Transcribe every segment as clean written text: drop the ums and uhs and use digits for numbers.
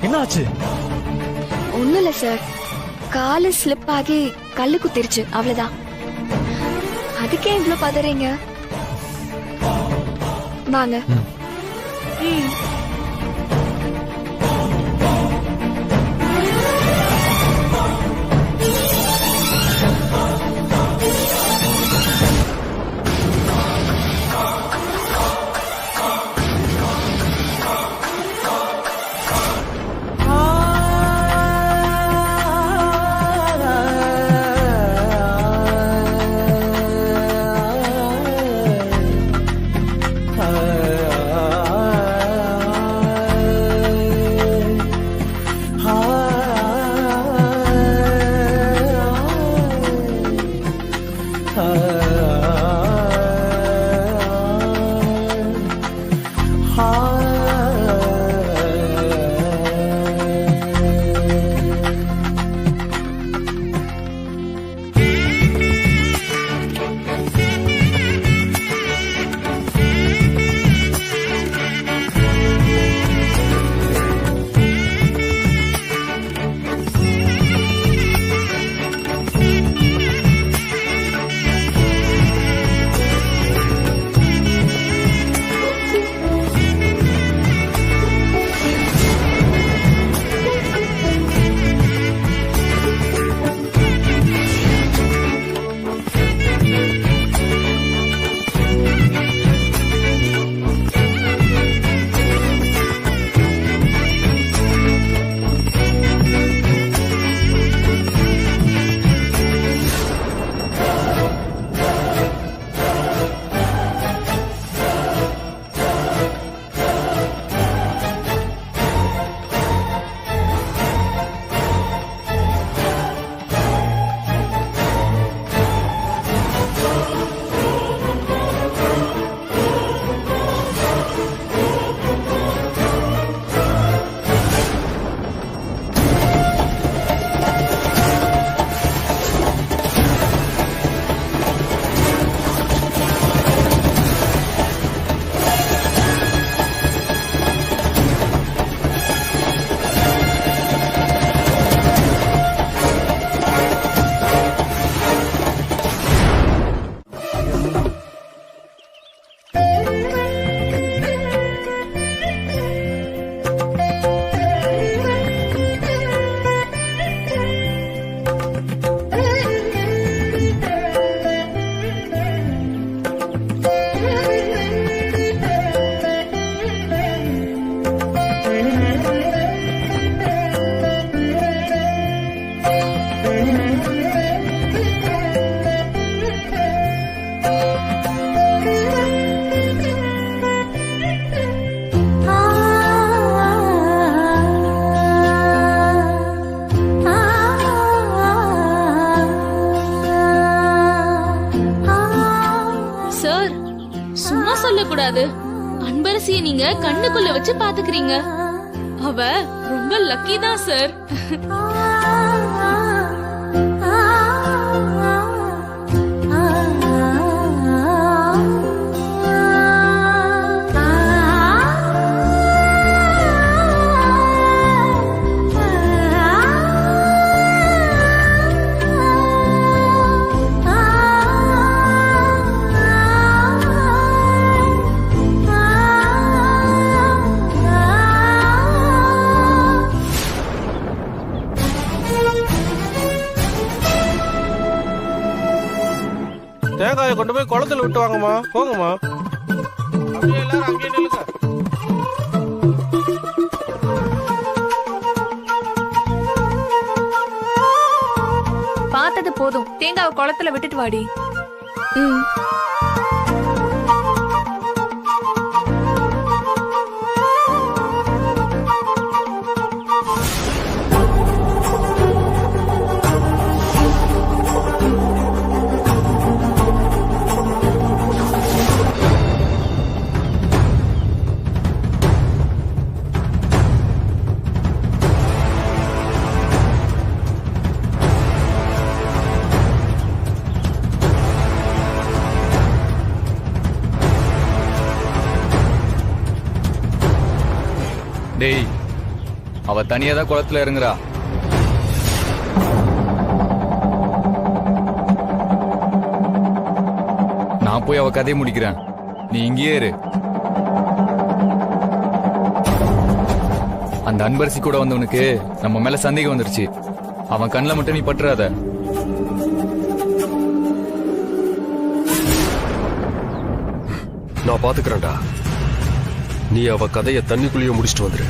என்ன ஆச்சு? ஒண்ணும் இல்ல சார், காலு ஸ்லிப் ஆகி கல்லு குத்திருச்சு, அவ்வளவுதான். அதுக்கே இவ்ளோ பதறீங்க? வாங்க. சொல்லக்கூடாது. அன்பரசியை நீங்க கண்ணுக்குள்ள வச்சு பாத்துக்கிறீங்க. அவ ரொம்ப லக்கி தான் சார். தேங்காயை கொண்டு போய் குளத்துல விட்டு வாங்கம்மா. போங்கம்மா. அப்படியே எல்லாரும் அங்கேயே நில்லுங்க. பார்த்தது போதும், தேங்காவை குளத்துல விட்டுட்டு வாடி. அவ தனியா தான் குளத்துல இறங்குறா. நான் போய் அவ கதையை முடிக்கிறேன், நீ இங்கேயே இரு. அந்த அன்பரசி கூட வந்தவனுக்கு நம்ம மேல சந்தேகம் வந்துருச்சு. அவன் கண்ணில் மட்டும் நீ பட்டுறாத. நான் பாத்துக்கிறேன்டா. நீ அவ கதைய தண்ணிக்குள்ளேயே முடிச்சிட்டு வந்துரு.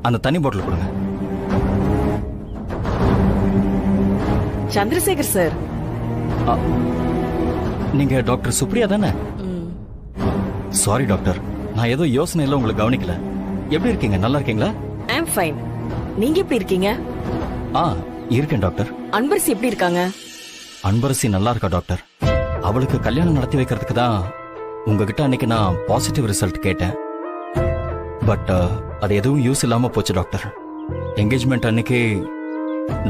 அந்த தண்ணி பாட்டில் கொடுங்க. சந்திரசேகர் சார், நீங்க டாக்டர் சுப்ரியா தானே? சாரி டாக்டர், நான் ஏதோ யோசனையில உங்களுக்கு கவனிக்கல. எப்படி இருக்கீங்க? நல்லா இருக்கீங்களா? ஐ அம் ஃபைன். நீங்க எப்படி இருக்கீங்க? இருக்கேன் டாக்டர். அன்பரசி எப்படி இருக்காங்க? அன்பரசி நல்லா இருக்கா டாக்டர். அவளுக்கு கல்யாணம் நடத்தி வைக்கிறதுக்கு தான் உங்ககிட்ட அன்னைக்கு நான் பாசிட்டிவ் ரிசல்ட் கேட்டேன். பட் அது எதுவும் யூஸ் இல்லாம போச்சு டாக்டர். என்கேஜ்மெண்ட் அன்னைக்கு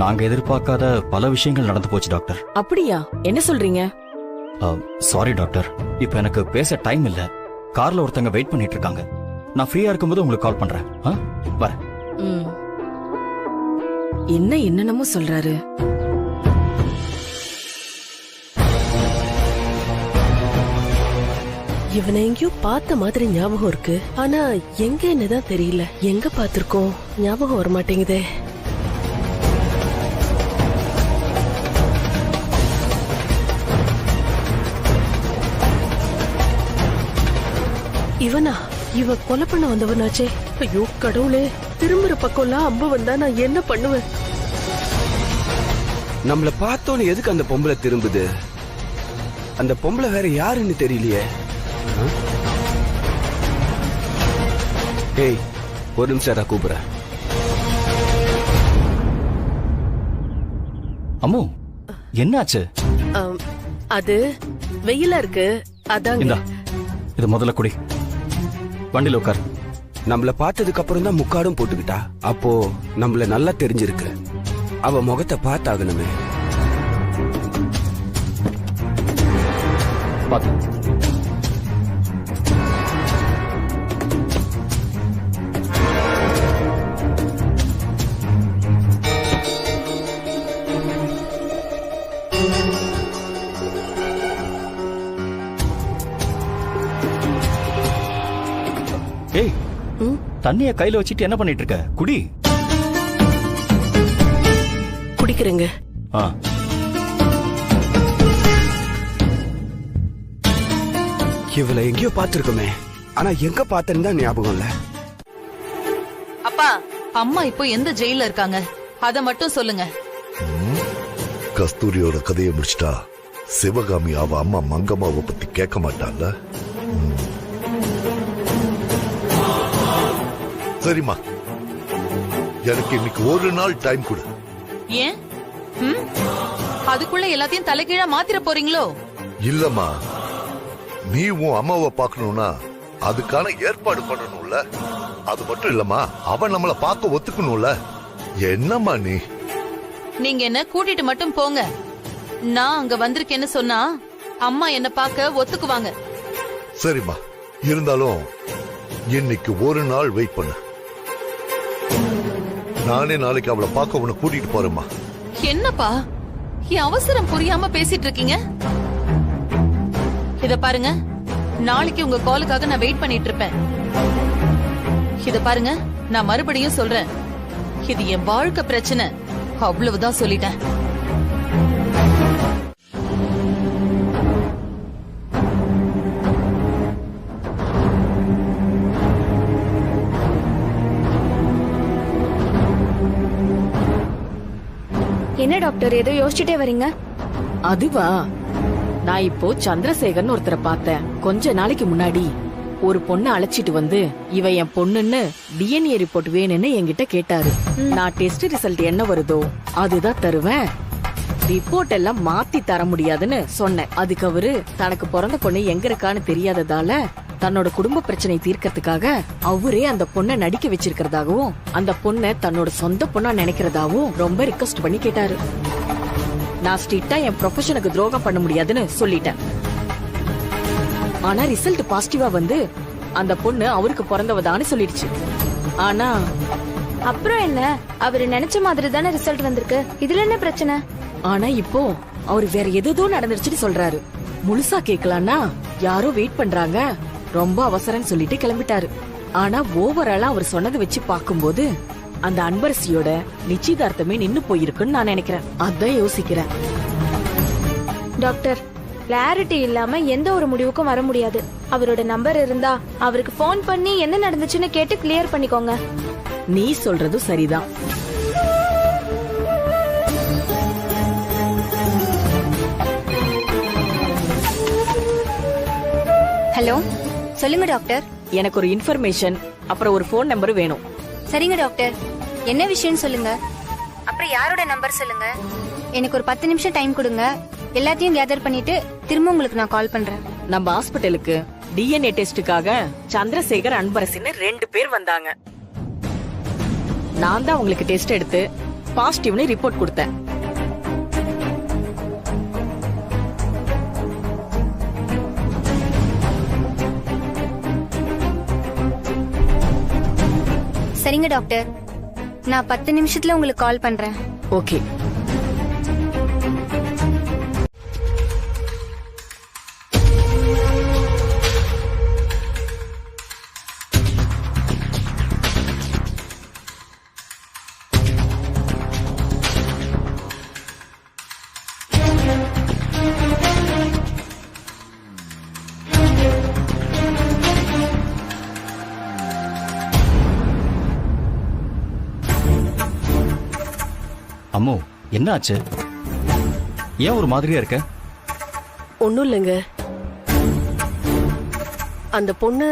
நாங்க எதிர்பார்க்காத பல விஷயங்கள் நடந்து போச்சு டாக்டர். அப்படியா? என்ன சொல்றீங்க? சாரி டாக்டர், இப்ப எனக்கு பேச டைம் இல்ல. கார்ல ஒருத்தங்க வெயிட் பண்ணிட்டு இருக்காங்க. நான் ஃப்ரீயா இருக்கும்போது உங்களுக்கு கால் பண்றேன். வரேன். என்ன என்னென்னமோ சொல்றாரு. இவனை எங்கேயோ பார்த்த மாதிரி ஞாபகம் இருக்கு. ஆனா எங்கன்னு தான் தெரியல. எங்க பார்த்திருக்கோம் ஞாபகம் வர மாட்டேங்குதே. இவனா? இவ கொலை பண்ண வந்தவனாச்சே. ஐயோ கடவுளே, திரும்புற பக்கம்லாம் அம்பு வந்தா நான் என்ன பண்ணுவேன்? நம்மள பார்த்தோன்னு எதுக்கு அந்த பொம்பளை திரும்புது? அந்த பொம்பளை வேற யாருன்னு தெரியலையே. ஏய், ஒரு நிமிஷம் கூப்பிடுறேன். அம்மு, என்னாச்சு? அது வெயிலா இருக்கு, அதாங்க. இது முதல்ல குடி. வண்டியில உட்கார். நம்மள பார்த்ததுக்கு அப்புறம் தான் முக்காடும் போட்டுக்கிட்டா. அப்போ நம்மள நல்லா தெரிஞ்சிருக்கு. அவ முகத்தை பார்த்தாகணுமே. பார்த்து. ஏய், தண்ணிய கையில வச்சிட்டு என்ன பண்ணிட்டு இருக்க? குடி. குடிக்கிறேங்க. இவளை எங்கேயோ பார்த்திருக்கோமே, ஆனா எங்க பார்த்தேன்னு தான் ஞாபகம் இல்ல. அப்பா, அம்மா இப்போ எந்த ஜெயில இருக்காங்க அத மட்டும் சொல்லுங்க. கஸ்தூரியோட கதையை முடிச்சிட்டா சிவகாமி அவ அம்மா மங்கம்மாவை பத்தி கேட்க மாட்டாங்க. சரிம்மா, எனக்கு இன்னைக்கு ஒரு நாள் டைம் கொடு. ஏன்? அதுக்குள்ள எல்லாத்தையும் தலைகீழா மாத்திர போறீங்களோ? இல்லம்மா, நீ உன் அம்மாவை பார்க்கணும்னா அதுக்கான ஏற்பாடு பண்ணணும்ல. அது மட்டும் இல்லம்மா, அவன் நம்மள பார்க்க ஒத்துக்கணும்ல. என்னம்மா நீ? நீங்க என்ன கூட்டிட்டு மட்டும் போங்க. நான் அங்க வந்திருக்கேன்னு சொன்னா அம்மா என்ன பார்க்க ஒத்துக்குவாங்க. சரிம்மா, இருந்தாலும் இன்னைக்கு ஒரு நாள் வெயிட் பண்ணு. நானே நாளைக்கு அவளை பார்க்க உன்னை கூட்டிட்டு போறேம்மா. என்னப்பா என் அவசரம் புரியாம பேசிட்டு இருக்கீங்க? இத பாருங்க, நாளைக்கு உங்க காலுக்காக நான் வெயிட் பண்ணிட்டு இருப்பேன். இத பாருங்க, நான் மறுபடியும் சொல்றேன், இது என் வாழ்க்கை பிரச்சனை, அவ்வளவுதான் சொல்லிட்டேன். என்ன டாக்டர் ஏதோ யோசிச்சுட்டே வரீங்க? அதுவா, நான் இப்போ சந்திரசேகர்னு ஒருத்தரை பார்த்தேன் கொஞ்ச நாளைக்கு முன்னாடி. ஒரு பொண்ணை அழைச்சிட்டு வந்து இவ என் பொண்ணுன்னு டிஎன்ஏ ரிப்போர்ட் வேணும்னு என்கிட்ட கேட்டாரு. நான் டெஸ்ட் ரிசல்ட் என்ன வருதோ அதுதான் தருவேன், ரிப்போர்ட் எல்லாம் மாத்தி தர முடியாதுன்னு சொன்னேன். அதுக்கு அவரு தனக்கு பிறந்த பொண்ணு எங்க இருக்கான்னு தெரியாததால தன்னோட குடும்ப பிரச்சனை தீர்க்கறதுக்காக அவரே அந்த பொண்ணை நடிக்க வச்சிருக்கிறதாகவும் அந்த பொண்ணை தன்னோட சொந்த பொண்ணா நினைக்கிறதாவும் ரொம்ப ரிக்வெஸ்ட் பண்ணி கேட்டாரு. நான் ஸ்ட்ரிக்ட்டா என் ப்ரொஃபஷனுக்கு துரோகம் பண்ண முடியாதுன்னு சொல்லிட்டேன். ஆனா ரிசல்ட் பாசிட்டிவா வந்து அந்த பொண்ணு அவருக்கு பிறந்தவதான்னு சொல்லிடுச்சு. ஆனா அப்புறம் என்ன, அவரு நினைச்ச மாதிரி தானே ரிசல்ட் வந்திருக்கு, இதுல என்ன பிரச்சனை? ஆனா இப்போ அவரு வேற ஏதோ நடந்துருச்சுன்னு சொல்றாரு. முழுசா கேக்கலான்னா யாரோ வெயிட் பண்றாங்க, ரொம்ப அவசரம்னு சொல்லிட்டு கிளம்பிட்டாரு. ஆனா ஓவராலா அவர் சொன்னதை வச்சு பாக்கும்போது அந்த அன்பரசியோட நிச்சயதார்த்தமே நின்னு போயிருக்குன்னு நான் நினைக்கிறேன். அதான் யோசிக்கிறேன். டாக்டர், கிளாரிட்டி இல்லாம எந்த ஒரு முடிவுக்கும் வர முடியாது. அவரோட நம்பர் இருந்தா அவருக்கு போன் பண்ணி என்ன நடந்துச்சுன்னு கேட்டு கிளியர் பண்ணிக்கோங்க. நீ சொல்றதும் சரிதான். ஹலோ, சொல்லுங்க டாக்டர். எனக்கு ஒரு இன்ஃபர்மேஷன் அப்புறம் ஒரு போன் நம்பர் வேணும். சரிங்க டாக்டர், என்ன விஷயம் சொல்லுங்க, அப்புறம் யாரோட நம்பர் சொல்லுங்க. எனக்கு ஒரு 10 நிமிஷம் டைம் கொடுங்க, எல்லாத்தையும் கேதர் பண்ணிட்டு திரும்ப உங்களுக்கு நான் கால் பண்றேன். நம்ம ஹாஸ்பிட்டலுக்கு டிஎன்ஏ டெஸ்டுக்காக சந்திரசேகர் அன்பரசின்னு 2 பேர் வந்தாங்க. நான் தான் உங்களுக்கு டெஸ்ட் எடுத்து பாசிட்டிவ்னு ரிப்போர்ட் கொடுத்தேன். சரிங்க டாக்டர், நான் 10 நிமிஷத்துல உங்களுக்கு கால் பண்றேன். ஓகே. அம்மோ, என்ன ஆச்சு? ஏன் ஒரு மாதிரியா இருக்க? ஒண்ணும் இல்லைங்க, அந்த பொண்ணு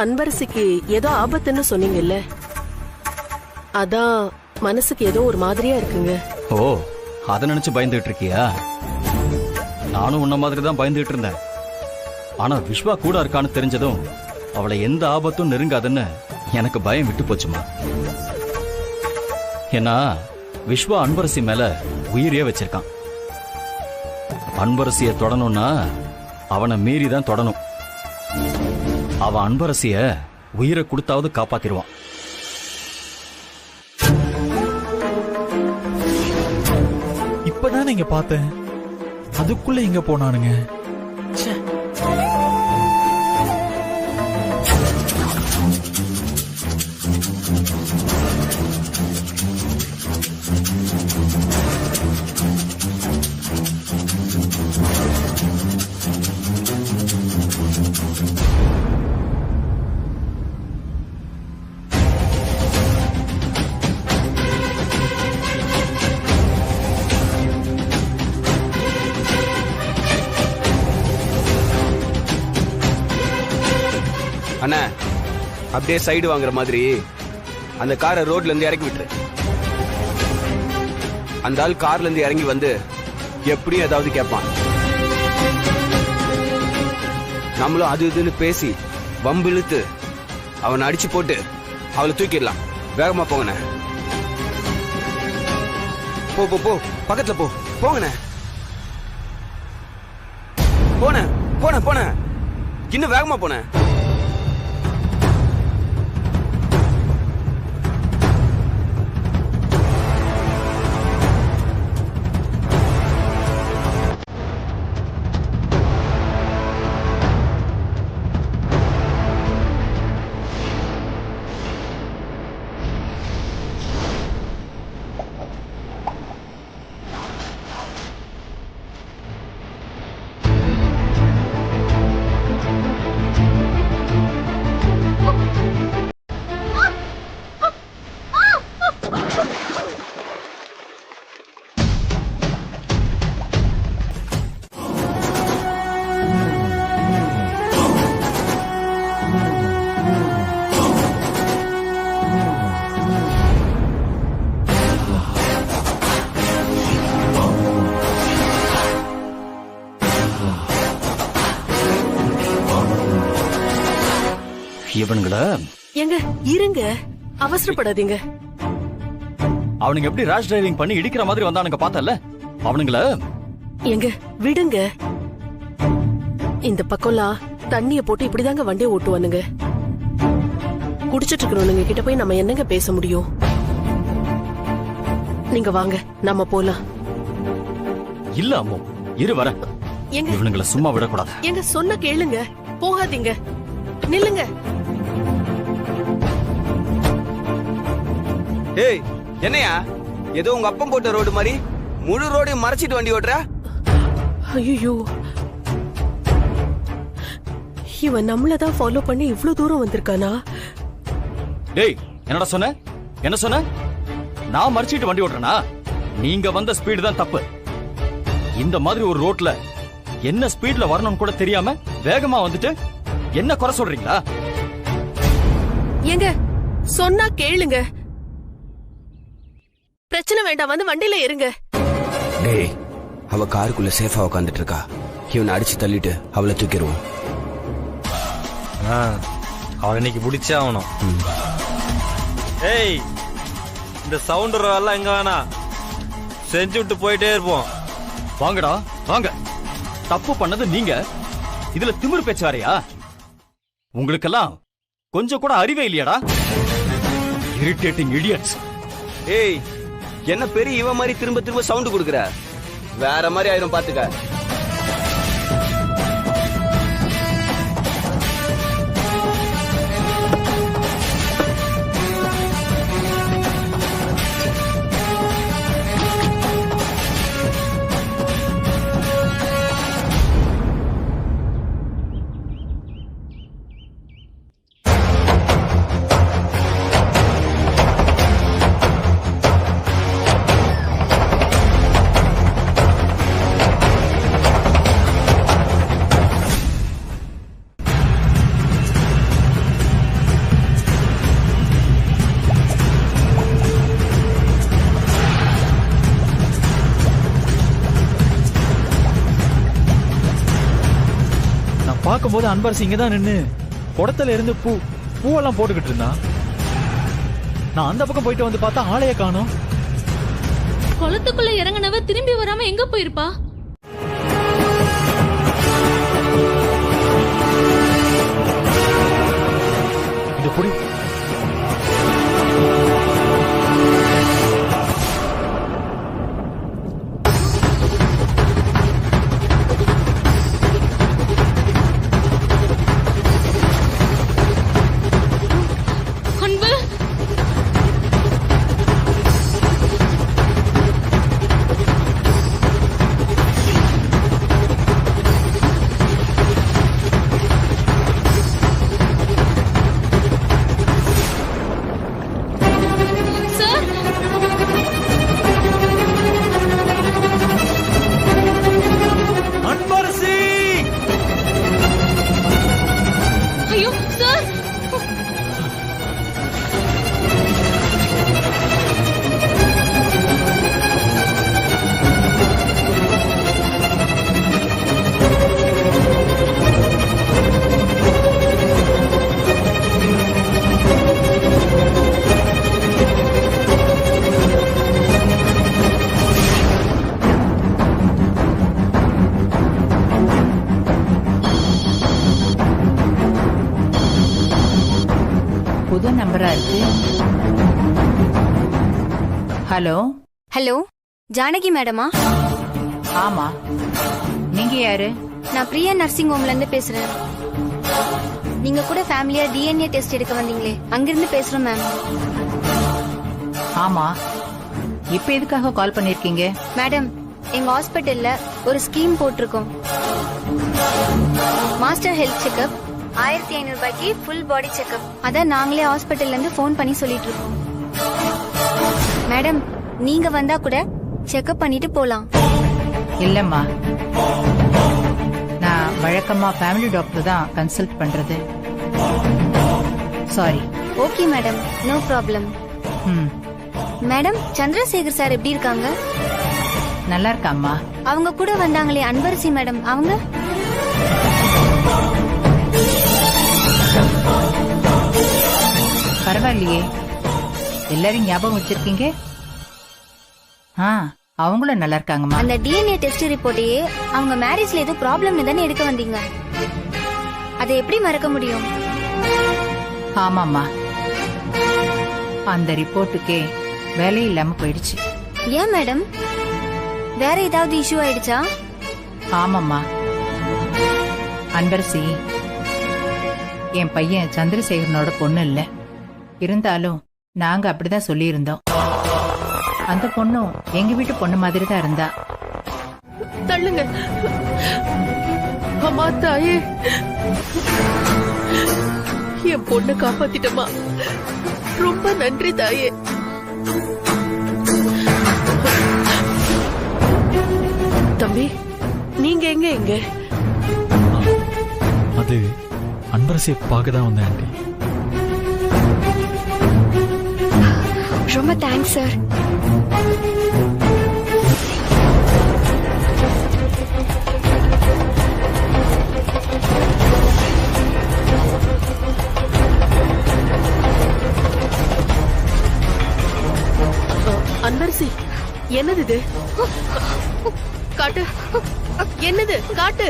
அன்பரசிக்கு ஏதோ ஆபத்துன்னு சொன்னீங்கல்ல, அதான் மனசுக்கு ஏதோ ஒரு மாதிரியா இருக்குங்க. ஓ, அத நினைச்சு பயந்துட்டு இருக்கியா? நானும் உன்ன மாதிரி தான் பயந்துட்டு இருந்தேன். ஆனா விஸ்வா கூட இருக்கான்னு தெரிஞ்சதும் அவளை எந்த ஆபத்தும் நெருங்காதுன்னு எனக்கு பயம் விட்டு போச்சுமா. ஏன்னா விஸ்வா அன்பரசி மேல உயிரியே வச்சிருக்கான். அன்பரசிய தொடணும்னா அவனை மீறி தான் தொடணும். அவன் அன்பரசிய உயிரை கொடுத்தாவது காப்பாத்திடுவான். இப்பதான் இங்க பார்த்தேன், அதுக்குள்ள எங்க போனானுங்க? அண்ணா, அப்படியே சைடு வாங்குற மாதிரி அந்த காரை ரோட்ல இருந்து இறக்கி விட்டுரு. அந்த ஆள் கார்ல இருந்து இறங்கி வந்து எப்படியும் ஏதாவது கேட்பான். நம்மளும் அது இதுன்னு பேசி வம்பு இழுத்து அவனை அடிச்சு போட்டு அவளை தூக்கிடலாம். வேகமா போங்கண்ணே. போ போ போ, பக்கத்துல போ. போங்கண்ணே. போன போன போன, இன்னும் வேகமா போன. இவனுங்கள எங்க இருங்க, அவசரப்படாதீங்க. அவனுங்க எப்படி ரேஷ் டிரைவிங் பண்ணி இடிக்கிற மாதிரி வந்தானுங்க பார்த்தல, அவனுங்கள எங்க விடுங்க. இந்த பக்கம்லாம் தண்ணிய போட்டு இப்படிதாங்க வண்டியை ஓட்டுவானுங்க. குடிச்சிட்டு இருக்கிறவனுங்க கிட்ட போய் நம்ம என்னங்க பேச முடியும்? நீங்க வாங்க, நம்ம போலாம். இல்ல அம்மோ, இரு வர. எங்க இவனுங்கள சும்மா விடக்கூடாது. எங்க சொன்ன கேளுங்க, போகாதீங்க, நில்லுங்க. ஏய் என்னையா ஏதோ உங்க அப்பம் போட்ட ரோடு மாதிரி முழு ரோடையும் மறைச்சிட்டு வண்டி ஓட்டுற? ஐயோ, இவன் நம்மளதான் ஃபாலோ பண்ணி இவ்ளோ தூரம் வந்திருக்கானா? டேய் என்னடா சொன்ன? என்ன சொன்ன? நான் மறைச்சிட்டு வண்டி ஓட்டுறேனா? நீங்க வந்த ஸ்பீடு தான் தப்பு. இந்த மாதிரி ஒரு ரோட்ல என்ன ஸ்பீட்ல வரணும்னு கூட தெரியாம வேகமா வந்துட்டு என்ன குறை சொல்றீங்களா? ஏங்க சொன்னா கேளுங்க, பிரச்சனை வேண்டாம், வந்து வண்டியில ஏறுங்க. டேய் அவ காருக்குள்ள சேஃபா உட்காந்துட்டு இருக்கா, இவனை அடிச்சு தள்ளிட்டு அவளை தூக்கிடுவோம். அவன் இன்னைக்கு பிடிச்சே ஆகணும். ஏய் இந்த சவுண்ட் எல்லாம் எங்க வேணா செஞ்சு விட்டு போயிட்டே இருப்போம். வாங்கடா வாங்க. தப்பு பண்ணது நீங்க, இதுல திமிரு பேச்சு வேறையா? உங்களுக்கெல்லாம் கொஞ்சம் கூட அறிவே இல்லையாடா? Irritating idiots. ஏய் என்ன பெரிய இவ மாதிரி திரும்ப திரும்ப சவுண்ட் கொடுக்குற? வேற மாதிரி ஆயிரும் பாத்துக்க. பார்க்கும்போது அன்பரசி இங்கதான் நின்னு குடத்துல இருந்து பூவெல்லாம் போட்டுக்கிட்டு இருந்தான். நான் அந்த பக்கம் போயிட்டு வந்து பார்த்தா ஆளைய காணோம். குளத்துக்குள்ள இறங்கினவ திரும்பி வராம எங்க போயிருப்பா? இது புடி. புது நம்பரா இருக்கு. ஹலோ ஹலோ, ஜானகி மேடமா? ஆமா, நீங்க யாரு? நான் பிரியா நர்சிங் ஹோம்ல இருந்து பேசுறேன். நீங்க கூட ஃபேமிலியா டிஎன்ஏ டெஸ்ட் எடுக்க வந்தீங்களே, அங்கிருந்து பேசுறோம் மேம். ஆமா, இப்ப எதுக்காக கால் பண்ணிருக்கீங்க? மேடம், எங்க ஹாஸ்பிட்டல்ல ஒரு ஸ்கீம் போட்டிருக்கோம். மாஸ்டர் ஹெல்த் செக்அப் 1500 ரூபாய்க்கு ஃபுல் பாடி செக்அப். அதான் நாங்களே ஹாஸ்பிட்டல்ல இருந்து போன் பண்ணி சொல்லிட்டு இருக்கோம். மேடம், நீங்க வந்தா கூட செக்அப் பண்ணிட்டு போலாம். இல்லம்மா, நான் வழக்கமா ஃபேமிலி டாக்டர் தான் கன்சல்ட் பண்றது. Sorry. Okay madam, no problem. Madam, Chandrasekhar sir எப்படி இருக்காங்க? நல்லா இருக்காம்மா. அவங்க கூட வந்தாங்களே அன்பரசி மேடம், அவங்க பரவாயில்லையே, எல்லாரும் ஞாபகம் வச்சிருக்கீங்க. அவங்களும் நல்லா இருக்காங்கம்மா. அந்த டிஎன்ஏ டெஸ்ட் ரிப்போர்ட்டையே அவங்க மேரேஜ்ல ஏதோ ப்ராப்ளம்னு தானே எடுக்க வந்தீங்க. அதை எப்படி மறக்க முடியும்? ஆமாம்மா, அந்த ரிப்போர்ட்டுக்கே வேலை இல்லாம போயிடுச்சு. ஏன் மேடம், வேற ஏதாவது இஷ்யூ ஆயிடுச்சா? ஆமாம்மா, அன்பரசி என் பையன் சந்திரசேகரனோட பொண்ணு இல்ல. இருந்தாலும் நாங்க அப்படிதான் சொல்லியிருந்தோம். அந்த பொண்ணும் எங்க வீட்டு பொண்ணு மாதிரி தான் இருந்தா. தள்ளுங்க அம்மா, தாயே, என் பொண்ணை காப்பாத்திட்டமா, ரொம்ப நன்றி தாயே. தம்பி, நீங்க எங்க? அது அன்பரசியை பார்க்க தான் வந்தேன் ஆண்டி. ரொம்ப தேங்க்ஸ் சார். அன்பரசி, என்னது இது? காட்டு, என்னது? காட்டு,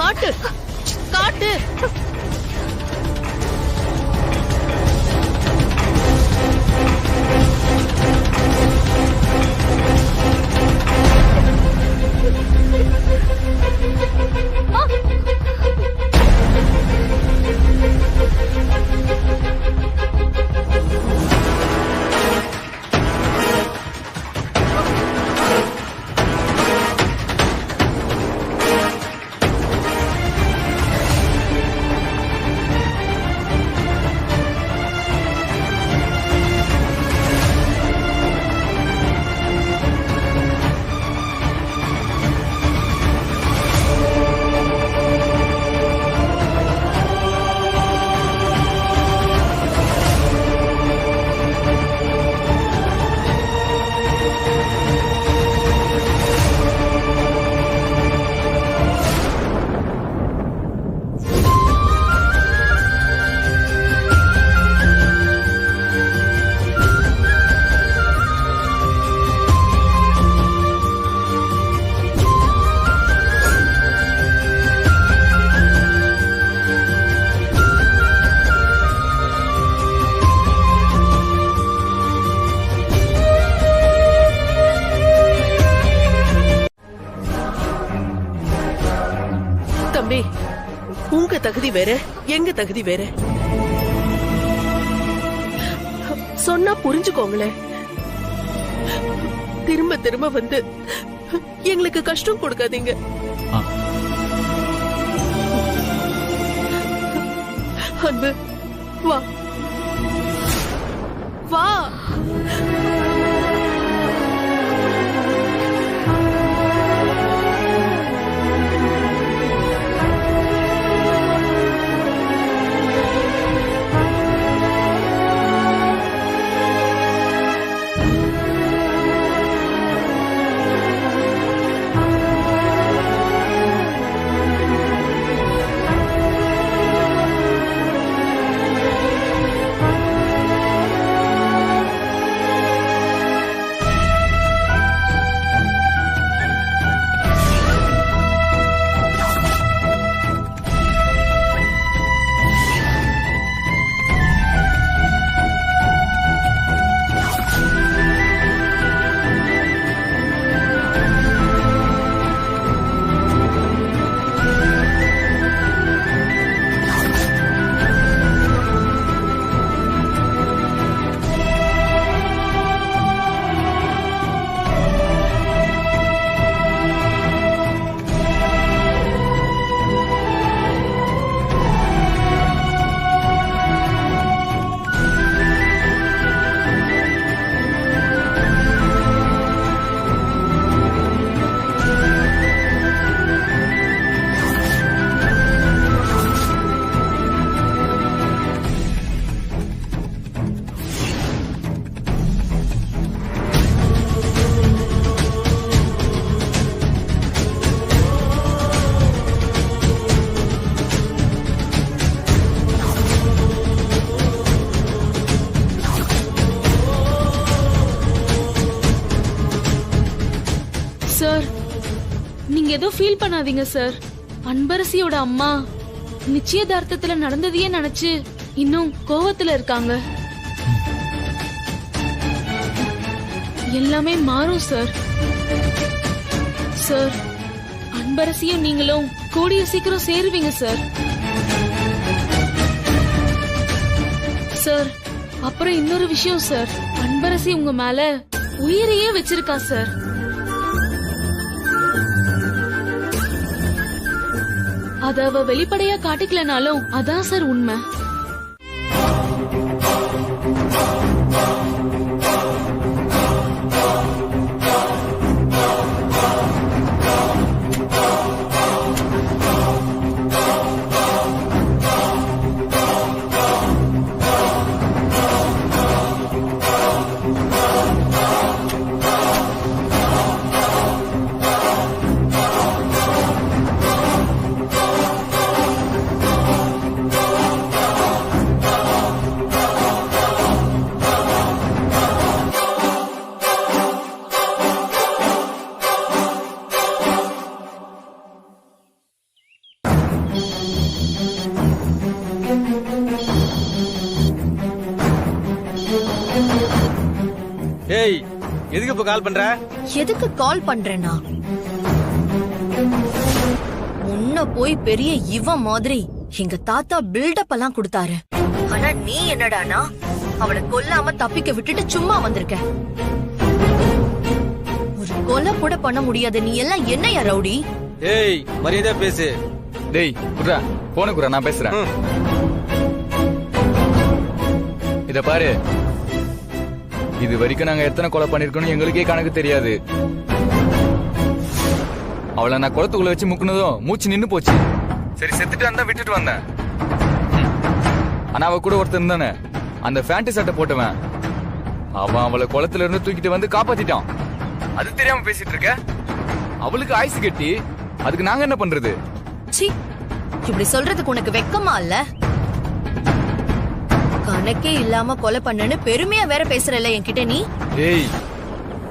காட்டு, காட்டு. உங்க தகுதி வேற, எங்க தகுதி வேற. சொன்னா புரிஞ்சுக்கோங்களேன். திரும்ப திரும்ப வந்து எங்களுக்கு கஷ்டம் கொடுக்காதீங்க. அன்பு, வா வா. சார் நீங்க ஏதோ ஃபீல் பண்ணாதீங்க சார். அன்பரசியோட அம்மா நிச்சயதார்த்தத்துல நடந்ததையே நினைச்சு இன்னும் கோவத்துல இருக்காங்க. எல்லாமே மாறும் சார். சார் அன்பரசியும் நீங்களும் கூடிய சீக்கிரம் சேருவீங்க சார். சார் அப்புறம் இன்னொரு விஷயம் சார், அன்பரசி உங்க மேல உயிரையே வச்சிருக்கா சார். அத அவ வெளிப்படையா காட்டிக்கலனாலும் அதான் சார் உண்மை. ஏய் எதுக்கு இப்ப கால் பண்ற? எதுக்கு கால் பண்றேன்னா, முன்ன போய் பெரிய இவன் மாதிரி எங்க தாத்தா பில்டப் எல்லாம் கொடுத்தாரு. ஆனா நீ என்னடானா அவளை கொல்லாம தப்பிக்க விட்டுட்டு சும்மா வந்திருக்க. ஒரு கொலை கூட பண்ண முடியாத நீ எல்லாம் என்னையா ரவுடி? ஏய் மரியாதையா பேசு. டேய் குர்ரா போன குர்ரா, நான் பேசுறேன். இத பாரு, இது வரைக்கும் நாங்க எத்தனை கொலை பண்ணிருக்கோம் எங்களுக்கே கணக்கு தெரியாது. அவளை நான் குளத்துக்குள்ள வச்சு முக்குனதும் மூச்சு நின்னு போச்சு. சரி செத்துட்டு வந்தா விட்டுட்டு வந்தேன். ஆனா அவ கூட ஒருத்தர் இருந்தானே, அந்த ஃபேண்டி சட்டை போட்டவன், அவன் அவளை குளத்துல இருந்து தூக்கிட்டு வந்து காப்பாத்திட்டான். அது தெரியாம பேசிட்டு இருக்க? அவளுக்கு ஆயுசு கட்டி, அதுக்கு நாங்க என்ன பண்றது? சி, இப்படி சொல்றதுக்கு உனக்கு வெக்கமா இல்ல? கணக்கே இல்லாம கொலை பண்ணனு பெருமையா வேற பேசுறல என்கிட்ட நீ. ஏய்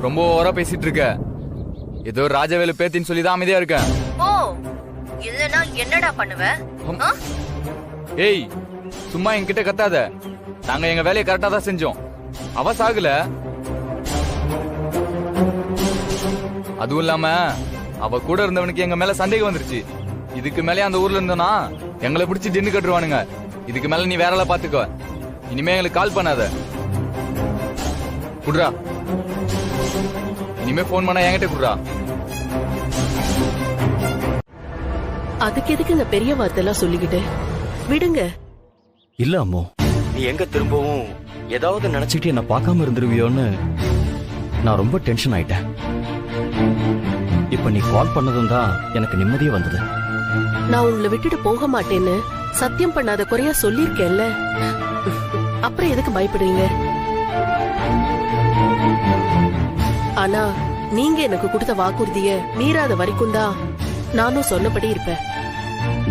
ரொம்ப ஓவரா பேசிட்டு இருக்க. ஏதோ ராஜவேலு பேத்தின்னு சொல்லிதான் அமைதியா இருக்கேன். ஓ, இல்லனா என்னடா பண்ணுவ? ஏய் சும்மா என்கிட்ட கத்தாத. நாங்க எங்க வேலையை கரெக்டா தான் செஞ்சோம். அவ சாகல. அதுவும் இல்லாம அவ கூட இருந்தவனுக்கு எங்க மேல சந்தேகம் வந்துருச்சு. இதுக்கு மேலே அந்த ஊர்ல இருந்தோம்னா எங்களை பிடிச்சி டின்னு கட்டுருவானுங்க. இதுக்கு மேல நீ வேற பாத்துக்கோ. இனிமே எங்களுக்கு கால் பண்ணாத. குடுறா, இனிமே போன் பண்ண என்கிட்ட குடுறா. அதுக்கு எதுக்கு இந்த பெரிய வார்த்தைலாம் சொல்லிக்கிட்டு? விடுங்க. இல்ல அம்மோ, நீ எங்க திரும்பவும் ஏதாவது நினைச்சுக்கிட்டு என்ன பார்க்காம இருந்துருவியோன்னு நான் ரொம்ப டென்ஷன் ஆயிட்டேன். இப்ப நீ கால் பண்ணதும் தான் எனக்கு நிம்மதியே வந்தது. நான் உங்களை விட்டுட்டு போக மாட்டேன்னு சத்தியம் பண்ணாத குறையா சொல்லிருக்கேன்ல, அப்புறம் எதுக்கு பயப்படுறீங்க? ஆனா நீங்க எனக்கு கொடுத்த வாக்குறுதிய மீறாத வரைக்கும் தான் நானும் சொன்னபடி இருப்பேன்.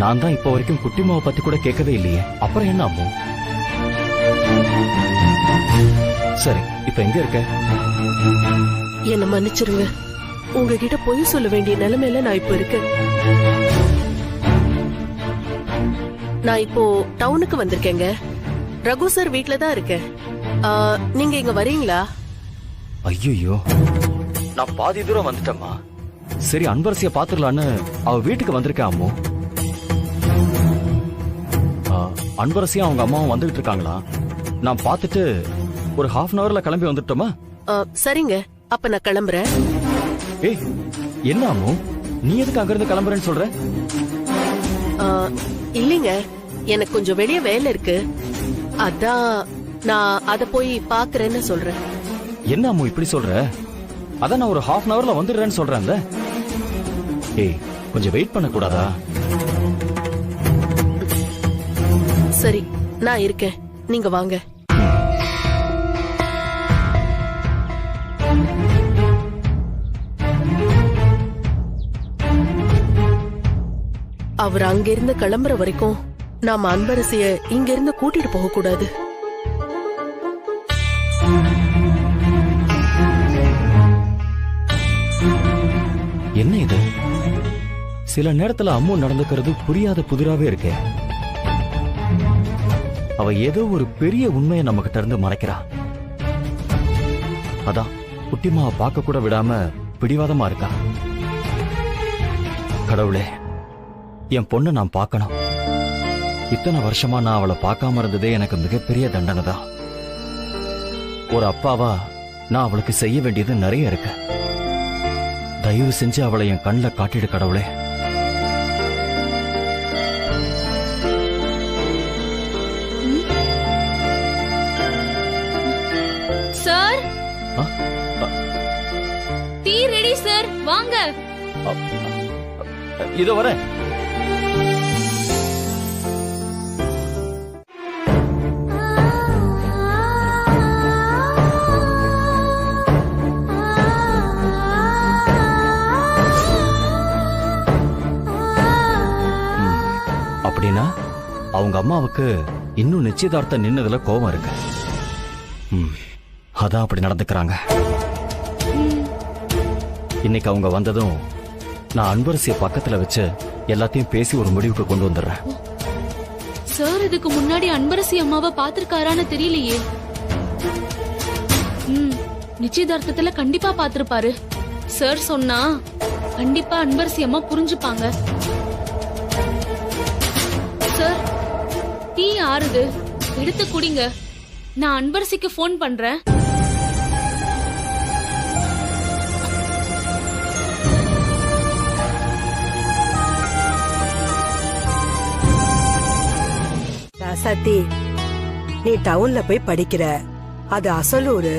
நான் தான் இப்ப வரைக்கும் குட்டிமாவை பத்தி கூட கேட்கவே இல்லையே, அப்புறம் என்ன அம்மோ? சரி, இப்ப எங்க இருக்க? என்ன மன்னிச்சிருங்க, உங்ககிட்ட பொய் சொல்ல வேண்டிய நிலைமையில நான் இப்ப இருக்கேன். நான் இப்போ டவுனுக்கு வந்திருக்கேங்க. ரகு சார் வீட்ல தான் இருக்கேன். நீங்க இங்க வரீங்களா? ஐயோ, நான் பாதி தூரம் வந்துட்டேம்மா. சரி, அன்பரசிய பாத்துடலான்னு அவ வீட்டுக்கு வந்திருக்கேன் அம்மோ. அன்பரசியும் அவங்க அம்மாவும் வந்துகிட்டு இருக்காங்களா? நான் பாத்துட்டு ஒரு half an hourல கிளம்பி வந்துட்டோமா? சரிங்க, அப்ப நான் கிளம்புறேன். ஏய் என்ன அம்மோ, நீ எதுக்கு அங்க இருந்து கிளம்புறேன்னு சொல்ற? இல்லீங்க, எனக்கு கொஞ்சம் வெளியே வேலை இருக்கு, அதான் நான் அத போய் பாக்குறேன்னு சொல்றேன். என்ன அம்மோ இப்படி சொல்ற? அதான் நான் ஒரு half an hourல வந்துடுறேன்னு சொல்றேன்ல. ஏய் கொஞ்சம் வெயிட் பண்ண கூடாதா? சரி, நான் இருக்கேன், நீங்க வாங்க. அவர் அங்கிருந்து கிளம்புற வரைக்கும் நாம அன்பரசிய இங்க இருந்து கூட்டிட்டு போக கூடாது. என்ன இது? சில நேரத்துல அம்மு நடந்துக்கிறது புரியாத புதிராவே இருக்கே. அவ ஏதோ ஒரு பெரிய உண்மையை நம்ம கிட்ட இருந்து மறைக்கிறா. அதான் குட்டிமாவை பார்க்க கூட விடாம பிடிவாதமா இருக்கா. கடவுளே, என் பொண்ணை நான் பார்க்கணும். இத்தனை வருஷமா நான் அவளை பார்க்காம இருந்ததே எனக்கு மிகப்பெரிய தண்டனை தான். ஒரு அப்பாவா நான் அவளுக்கு செய்ய வேண்டியது நிறைய இருக்கு. தயவு செஞ்சு அவளை என் கண்ணில் காட்டிடு கடவுளே. சார், டீ ரெடி சார், வாங்க. இதோ வரேன். அப்படின்னா அவங்க அம்மாவுக்கு இன்னும் நிச்சயதார்த்தம் நின்னதுல கோபம் இருக்கு. அதான் அப்படி நடந்துக்கிறாங்க. இன்னைக்கு அவங்க வந்ததும் நான் அன்பரசிய பக்கத்துல வச்சு எல்லாத்தையும் பேசி ஒரு முடிவுக்கு கொண்டு வந்துடுறேன். சார், இதுக்கு முன்னாடி அன்பரசி அம்மாவை பாத்திருக்காரான்னு தெரியலையே. நிச்சயதார்த்தத்துல கண்டிப்பா பாத்திருப்பாரு. சார் சொன்னா கண்டிப்பா அன்பரசி அம்மா புரிஞ்சுப்பாங்க. சார், டீ ஆறுது, எடுத்து குடிங்க. நான் அன்பரசிக்கு போன் பண்றேன். ராசாத்தி, நீ டவுன்ல போய் படிக்கிற, அது அசலூரு.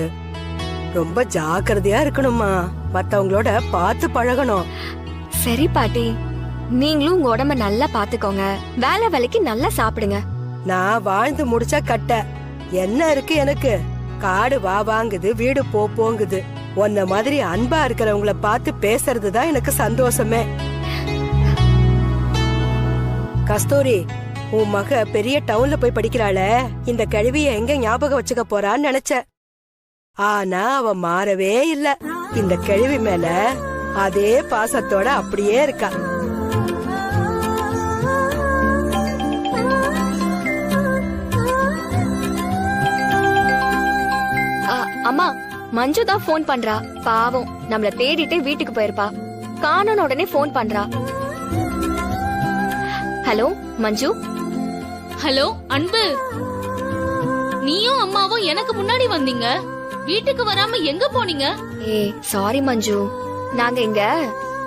ரொம்ப ஜாக்கிரதையா இருக்கணுமா, மத்தவங்களோட பார்த்து பழகணும். சரி பாட்டி, நீங்களும் உங்க உடம்ப நல்லா பாத்துக்கோங்க. வேலை வேலைக்கு நல்லா சாப்பிடுங்க. நான் வாழ்ந்து முடிச்சா கட்ட என்ன இருக்கு எனக்கு? காடு வா வாங்குது, வீடு போ போங்குது. உன்ன மாதிரி அன்பா இருக்கிறவங்கள பார்த்து பேசுறதுதான் எனக்கு சந்தோஷமே. கஸ்தூரி, உன் மக பெரிய டவுன்ல போய் படிக்கிறாள, இந்த கல்விய எங்க ஞாபகம் வச்சுக்க போறான்னு நினைச்ச. ஆனா அவ மாறவே இல்ல. இந்த கல்வி மேல அதே பாசத்தோட அப்படியே இருக்கா. அம்மா, மஞ்சு தான் போன் பண்றா. பாவம், நம்மள தேடிட்டு வீட்டுக்கு போயிருப்பா. காணோன உடனே போன் பண்றா. ஹலோ மஞ்சு. ஹலோ அன்பு, நீயும் அம்மாவும் எனக்கு முன்னாடி வந்தீங்க. வீட்டுக்கு வராம எங்க போனீங்க? சாரி மஞ்சு, நாங்க இங்க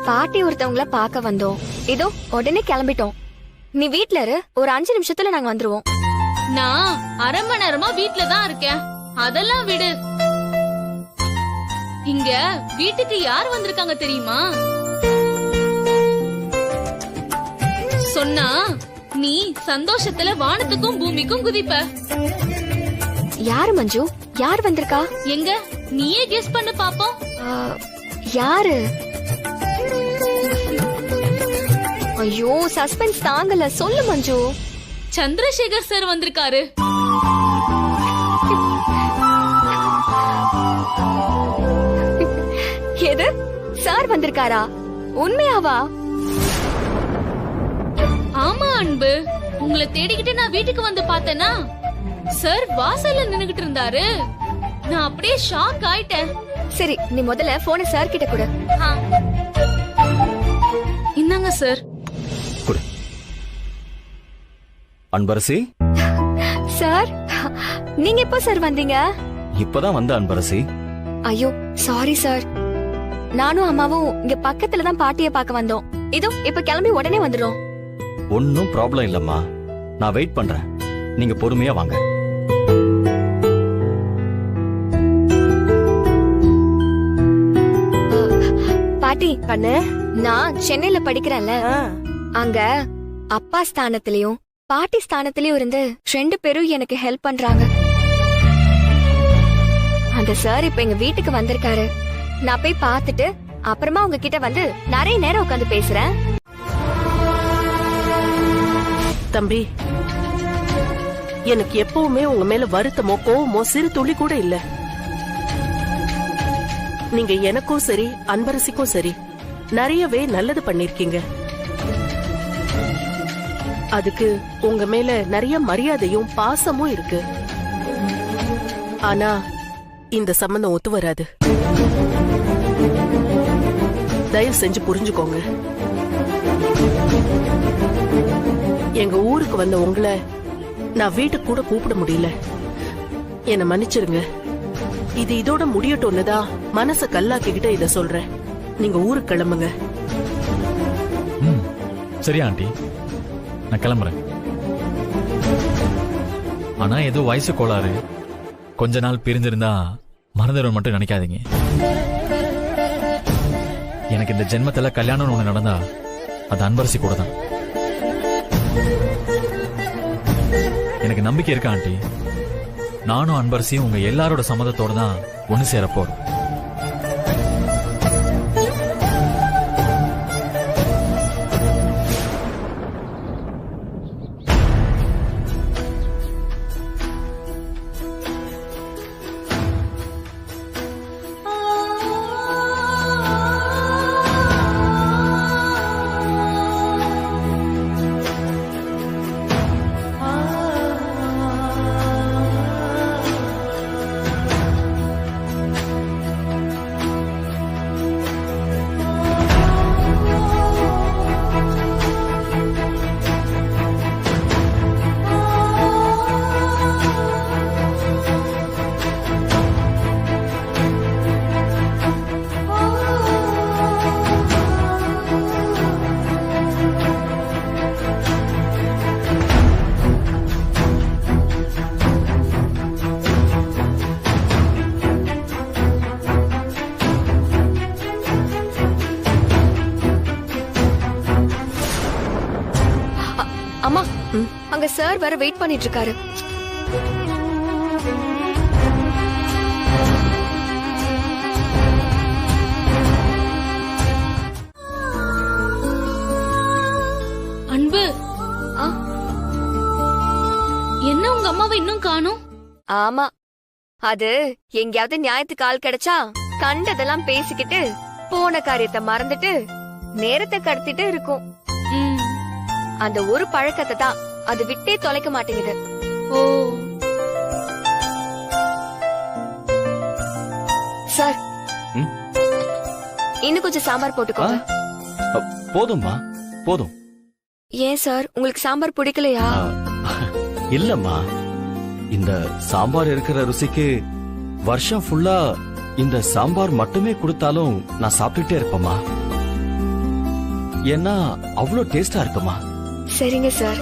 பாட்டி ஒருத்தவங்கள பாக்க வந்தோம். இதோ உடனே கிளம்பிட்டோம். நீ வீட்ல இரு, ஒரு 5 நிமிஷத்துல நாங்க வந்துருவோம். நான் அரை மணி நேரமா வீட்ல தான் இருக்கேன். அதெல்லாம் விடு. இங்க வீட்டுக்கு யார் வந்திருக்காங்க தெரியுமா? சொன்னா நீ சந்தோஷத்துல வானத்துக்கும் பூமிக்கும் குதிப்ப. யாரு மஞ்சு? யார் வந்திருக்கா? எங்க நீயே கெஸ் பண்ணு பாப்போம். யாரு? ஐயோ, சஸ்பென்ஸ் தாங்கல, சொல்லு மஞ்சு. சந்திரசேகர் சார் வந்திருக்காரு. எது? சார் வந்திருக்காரா? உண்மையாவா? ஆமா அன்பு, உங்களை தேடிக்கிட்டு நான் வீட்டுக்கு வந்து பார்த்தேனா, சார் வாசல்ல நின்னுகிட்டு இருந்தாரு. நான் அப்படியே ஷாக் ஆயிட்டேன். சரி, நீ முதல்ல போனை சார் கிட்ட கொடு. இந்தாங்க சார். அன்பரசி. சார், நீங்க எப்போ சார் வந்தீங்க? இப்பதான் வந்த அன்பரசி. ஐயோ சாரி சார், நானும் அம்மாவும் இங்க பக்கத்துல தான் பாட்டிய பார்க்க வந்தோம். இதோ இப்ப கிளம்பி உடனே வந்துடும். ஒன்னும் ப்ராப்ளம் இல்லம்மா, நான் வெயிட் பண்றேன். நீங்க பொறுமையா வாங்க. பாட்டி கண்ணு, நான் சென்னையில படிக்கிறேன்ல, அங்க அப்பா ஸ்தானத்திலயும் பாட்டி ஸ்தானத்திலயும் இருந்து 2 பேரும் எனக்கு ஹெல்ப் பண்றாங்க. அந்த சார் இப்ப எங்க வீட்டுக்கு வந்திருக்காரு. நான் போய் பார்த்துட்டு அப்புறமா உங்ககிட்ட வந்து நிறைய நேரம் உட்காந்து பேசுறேன். தம்பி, எனக்கு எப்பவுமே உங்க மேல வருத்தமோ கோவமோ சிறு துளி கூட இல்ல. நீங்க எனக்கும் சரி அன்பரசிக்கும் சரி நிறையவே நல்லது பண்ணிருக்கீங்க. அதுக்கு உங்க மேல நிறைய மரியாதையும் பாசமும் இருக்கு. ஆனா இந்த சம்பந்தம் ஒத்து வராது. தயவு செஞ்சு புரிஞ்சுக்கோங்க. எங்க ஊருக்கு வந்த உங்களை நான் வீட்டுக்கு கூட கூப்பிட முடியல. என்ன மன்னிச்சிருங்க. இது இதோட முடியட்டும்னுதான் மனச கல்லாக்கிக்கிட்ட இத சொல்றேன். நீங்க ஊருக்கு கிளம்புங்க. சரியா ஆண்டி, நான் கிளம்புறேன். ஆனா ஏதோ வயசு கோளாறு, கொஞ்ச நாள் பிரிஞ்சிருந்தா மறந்துடும் மட்டும் நினைக்காதீங்க. எனக்கு இந்த ஜென்மத்துல கல்யாணம் ஒண்ணு நடந்தா அது அன்பரசி கூட தான். எனக்கு நம்பிக்கை இருக்கா ஆண்டி? நானும் அன்பரசியும் உங்க எல்லாரோட சம்மதத்தோட தான் ஒண்ணு சேரப்போறோம். அம்மா, அங்க சார் வர வெயிட் பண்ணிட்டு இருக்காரு. அன்பு, என்ன உங்க அம்மாவை இன்னும் காணோம்? ஆமா, அது எங்கேயாவது ஞாயிற்றுக்கு ஆள் கிடைச்சா கண்டதெல்லாம் பேசிக்கிட்டு போன காரியத்தை மறந்துட்டு நேரத்தை கடத்திட்டு இருக்கும். அந்த ஒரு பழக்கத்தை தான் அது விட்டே தொலைக்க மாட்டேங்குது. ஓ சார், இன்னும் கொஞ்சம் சாம்பார் போட்டுக்கோங்க. போதும்மா, போதும். ஏன் சார், உங்களுக்கு சாம்பார் பிடிக்கலையா? இல்லம்மா, இந்த சாம்பார் இருக்கிற ருசிக்கு வருஷம் ஃபுல்லா இந்த சாம்பார் மட்டுமே கொடுத்தாலும் நான் சாப்பிட்டுட்டே இருப்பேம்மா. ஏன்னா அவ்வளோ டேஸ்டா இருக்குமா. சரிங்க சார்,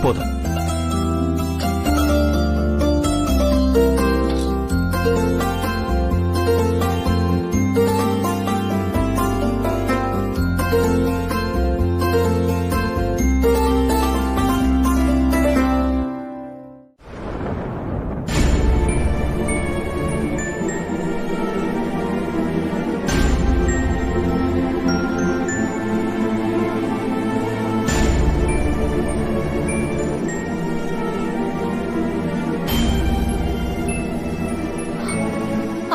போதும்.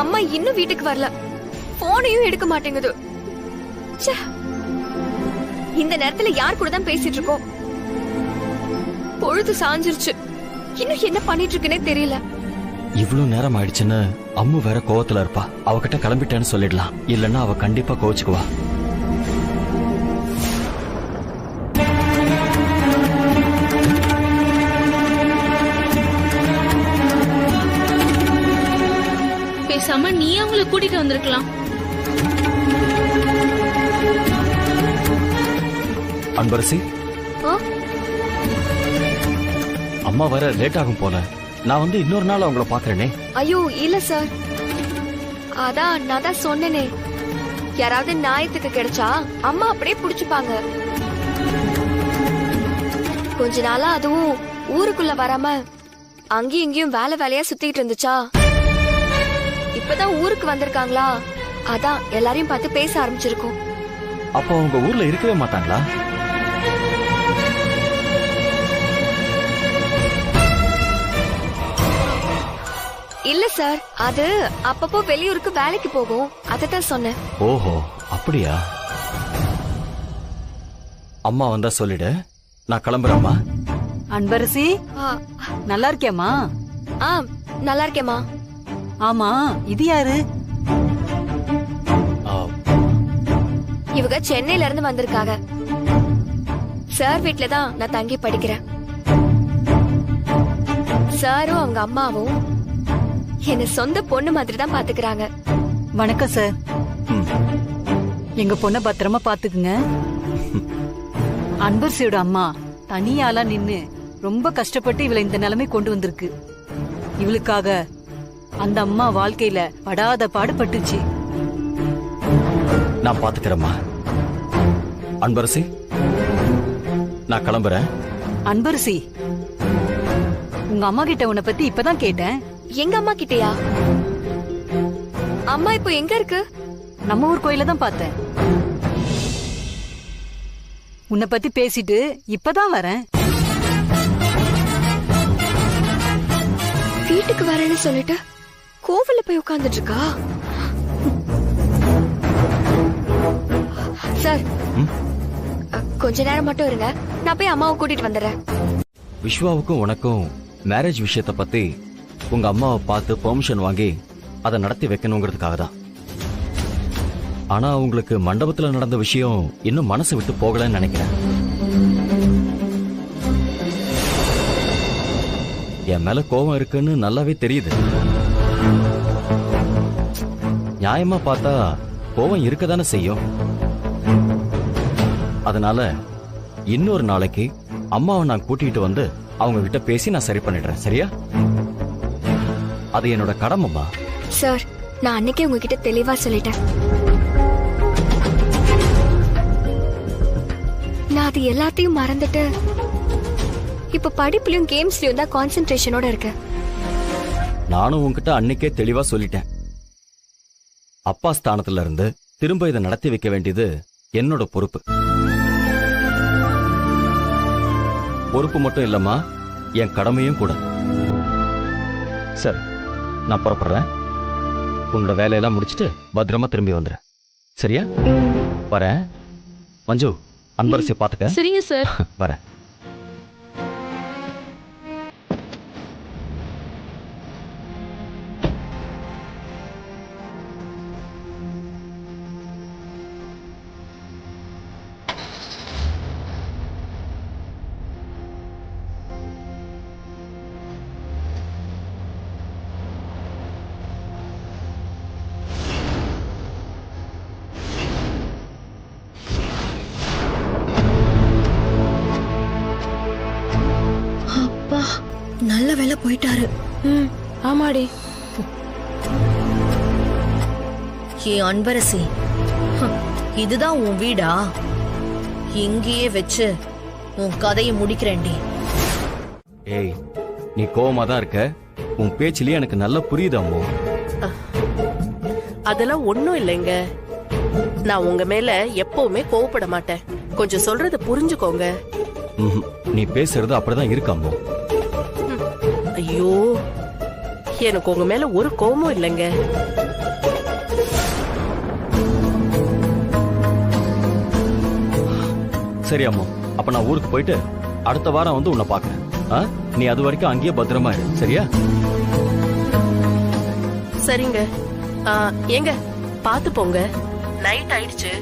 அம்மா இன்னும் வீட்டுக்கு வரல. போனையும் எடுக்க மாட்டேங்குது. இந்த நேரத்துல யார் கூட தான் பேசிட்டு இருக்கோம்? பொழுது சாஞ்சிருச்சு. இன்னும் என்ன பண்ணிட்டு இருக்குன்னே தெரியல. இவ்வளவு நேரம் ஆயிடுச்சுன்னு அம்மு வேற கோவத்துல இருப்பா. அவகிட்ட கிளம்பிட்டேன்னு சொல்லிடலாம். இல்லன்னா அவ கண்டிப்பா கோச்சுக்குவா. பேசாம நீ அவங்களை கூட்டிட்டு வந்திருக்கலாம். அன்பரசி, அம்மா வர லேட் ஆகும் போல. நான் வந்து இன்னொரு நாள் அவங்கள பாக்குறேனே. ஐயோ இல்ல சார், அதான் நான் தான் சொன்னேனே, யாராவது ஞாயிற்றுக்கு கிடைச்சா அம்மா அப்படியே புடிச்சுப்பாங்க. கொஞ்ச நாளா அதுவும் ஊருக்குள்ள வராம அங்கேயும் இங்கேயும் வேலையா சுத்திட்டு இருந்துச்சா. இப்பதான் ஊருக்கு வந்திருக்காங்களா, அதான் எல்லாரையும் பார்த்து பேச ஆரம்பிச்சிருக்கோம். அப்ப அவங்க ஊர்ல இருக்கவே மாட்டாங்களா? இல்ல சார், அது அப்பப்போ வெளியூருக்கு வேலைக்கு போகும், அததான் சொன்னேன். ஓஹோ அப்படியா? அம்மா வந்தா சொல்லிடு, நான் கிளம்புறேம்மா. அன்பரசி, நல்லா இருக்கியாமா? நல்லா இருக்கேம்மா. ஆமா, இது யாரு? இவங்க சென்னையில இருந்து வந்திருக்காங்க. சார் வீட்ல தான் நான் தங்கி படிக்கிறேன். சாரும் அவங்க அம்மாவும் என்ன சொந்த பொண்ணு மாதிரி தான் பாத்துக்கிறாங்க. வணக்கம் சார். எங்க பொண்ண பத்திரமா பாத்துக்குங்க. அன்பரசியோட அம்மா தனியாளா நின்னு ரொம்ப கஷ்டப்பட்டு இவளை இந்த நிலைமை கொண்டு வந்திருக்கு. இவளுக்காக அந்த அம்மா வாழ்க்கையில படாத பாடுபட்டுச்சு. நான் பாத்துக்கிறேம்மா. அன்பரசி, நான் கிளம்புறேன். அன்பரசி, உங்க அம்மா கிட்ட உன்னை பத்தி இப்பதான் கேட்டேன். எங்க அம்மா கிட்டயா? அம்மா இப்போ எங்க இருக்கு? நம்ம ஊர் கோயில தான் பார்த்தேன். உன்னை பத்தி பேசிட்டு இப்பதான் வரேன். வீட்டுக்கு வரேன்னு சொல்லிட்டு கோவில்ல போய் உட்கார்ந்துட்டு இருக்கா? சார், கொஞ்ச நேரம் மட்டும் இருங்க, நான் போய் அம்மாவை கூட்டிட்டு வந்துடுறேன். விஸ்வாவுக்கும் உனக்கும் மேரேஜ் விஷயத்தை பத்தி உங்க அம்மாவை பார்த்து பெர்மிஷன் வாங்கி அதை நடத்தி வைக்கணுங்கிறதுக்காக தான். ஆனா உங்களுக்கு மண்டபத்துல நடந்த விஷயம் இன்னும் மனசு விட்டு போகலன்னு நினைக்கிறேன். என் மேல கோபம் இருக்குன்னு நல்லாவே தெரியுது. நியாயமா பார்த்தா கோபம் இருக்கதானே செய்யும். அதனால இன்னொரு நாளைக்கு அம்மாவை நான் கூட்டிட்டு வந்து அவங்க கிட்ட பேசி நான் சரி பண்ணிடுறேன். சரியா? அது என்னோட கடமைமா. சார், நான் அன்னைக்கே உங்ககிட்ட தெளிவா சொல்லிட்டேன். நான் அது எல்லாத்தையும் மறந்துட்டு இப்ப படிப்புலயும் கேம்ஸ்லயும் தான் கான்சென்ட்ரேஷனோட இருக்கேன். நானும் உன்கிட்ட அன்னைக்கே தெளிவா சொல்லிட்டேன். அப்பா ஸ்தானத்துல இருந்து திரும்ப இதை நடத்தி வைக்க வேண்டியது என்னோட பொறுப்பு. பொறுப்பு மட்டும் இல்லம்மா, என் கடமையும் கூட. சரி, நான் புறப்படுறேன். உன்னோட வேலையெல்லாம் முடிச்சிட்டு பத்திரமா திரும்பி வந்துடுறேன். சரியா? வரேன். மஞ்சு, அன்பரசியை பாத்துக்க. சரிங்க சார். வரேன். நல்ல வேலை போயிட்டாரு. ஆமாடி. ஏ அன்பரசி, இதுதான் உன் வீடா? இங்கேயே வச்சு உன் கதையை முடிக்கிறேன்டி. ஏய், நீ கோவமா தான் இருக்க. உன் பேச்சிலேயே எனக்கு நல்லா புரியுது அம்மோ. அதெல்லாம் ஒண்ணும் இல்லைங்க. நான் உங்க மேல எப்பவுமே கோவப்பட மாட்டேன். கொஞ்சம் சொல்றத புரிஞ்சுக்கோங்க. நீ பேசுறது அப்படிதான் இருக்கு அம்மோ. ஐயோ, எனக்கு உங்க மேல ஒரு கோபமும் இல்லைங்க. சரி அம்மா, அப்ப நான் ஊருக்கு போயிட்டு அடுத்த வாரம் வந்து உன்னை பாக்குறேன். நீ அது வரைக்கும் அங்கேயே பத்திரமா இரு. சரியா? சரிங்க. ஏங்க, பாத்து போங்க. நைட் ஆயிடுச்சு.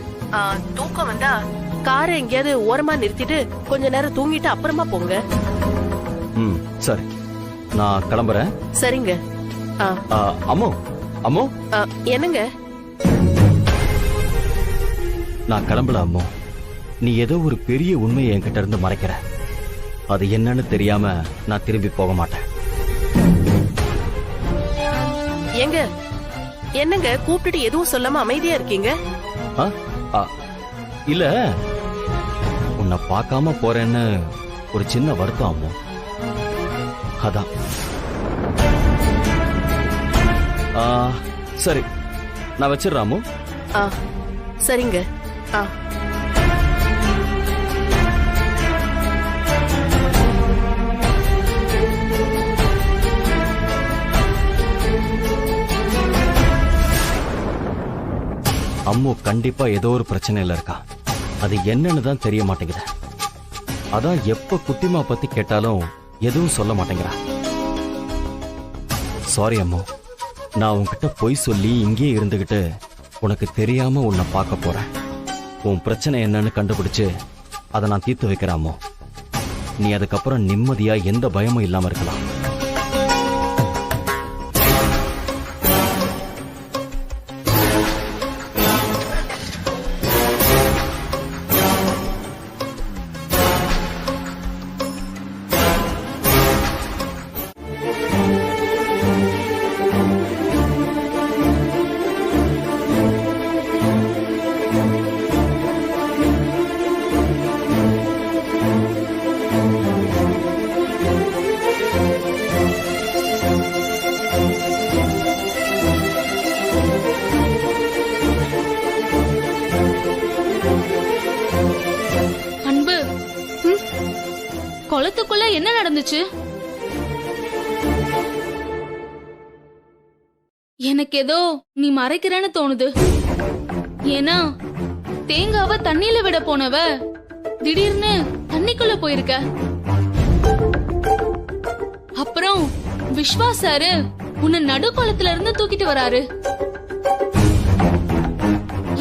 தூக்கம் வந்தா காரை எங்கேயாவது ஓரமா நிறுத்திட்டு கொஞ்ச நேரம் தூங்கிட்டு அப்புறமா போங்க. சரி, நான் கிளம்புறேன். சரிங்க. அம்மோ, அம்மோ. என்னங்க? நான் கிளம்பல அம்மோ. நீ ஏதோ ஒரு பெரிய உண்மையை என்கிட்ட இருந்து மறைக்கிற. அது என்னன்னு தெரியாம நான் திரும்பி போக மாட்டேன். ஏங்க, என்னங்க கூப்பிட்டுட்டு எதுவும் சொல்லாம அமைதியா இருக்கீங்க? இல்ல, உன்னை பார்க்காம போறேன்னு ஒரு சின்ன வருத்தம் அம்மோ. அதான். சரி, நான் வச்சிடுறேன் அம்மோ. சரிங்க. அம்மு கண்டிப்பா ஏதோ ஒரு பிரச்சனையில இருக்கா. அது என்னன்னு தான் தெரிய மாட்டேங்குது. அதான் எப்ப குட்டிமா பத்தி கேட்டாலும் எதுவும் சொல்ல மாட்டேங்கிறா. சாரி அம்மு, நான் உன்கிட்ட பொய் சொல்லி இங்கேயே இருந்துகிட்டு உனக்கு தெரியாம உன்னை பார்க்க போறேன். உன் பிரச்சனை என்னன்னு கண்டுபிடிச்சு அதை நான் தீர்த்து வைக்கிறேன் அம்மு. நீ அதுக்கப்புறம் நிம்மதியா எந்த பயமும் இல்லாம இருக்கலாம். அன்பு, குளத்துக்குள்ள என்ன நடந்துச்சு? எனக்கு ஏதோ நீ மறைக்கிறேன்னு தோணுது. ஏன்னா தேங்காவை தண்ணியில விட போனவ திடீர்னு தண்ணிக்குள்ள போயிருக்க. அப்புறம் விஸ்வா சாரு உன்னை நடுக்குளத்துல இருந்து தூக்கிட்டு வராரு.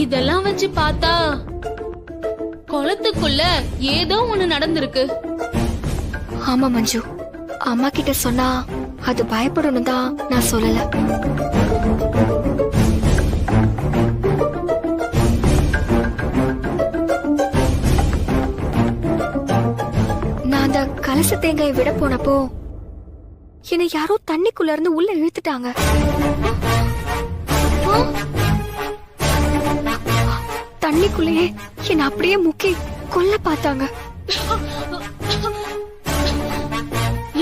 இதெல்லாம் வச்சு பார்த்தா குளத்துக்குள்ள ஏதோ ஒண்ணு நடந்திருக்கு. ஆமா மஞ்சு, அம்மா கிட்ட சொன்னா அது பயப்படணும் தான் நான் சொல்லல. நான் அந்த கலச தேங்காயை விட போனப்போ என்னை யாரோ தண்ணிக்குள்ள இருந்து உள்ள இழுத்துட்டாங்க. தண்ணிக்குள்ளேயே என்ன அப்படியே முக்கி கொல்ல பார்த்தாங்க.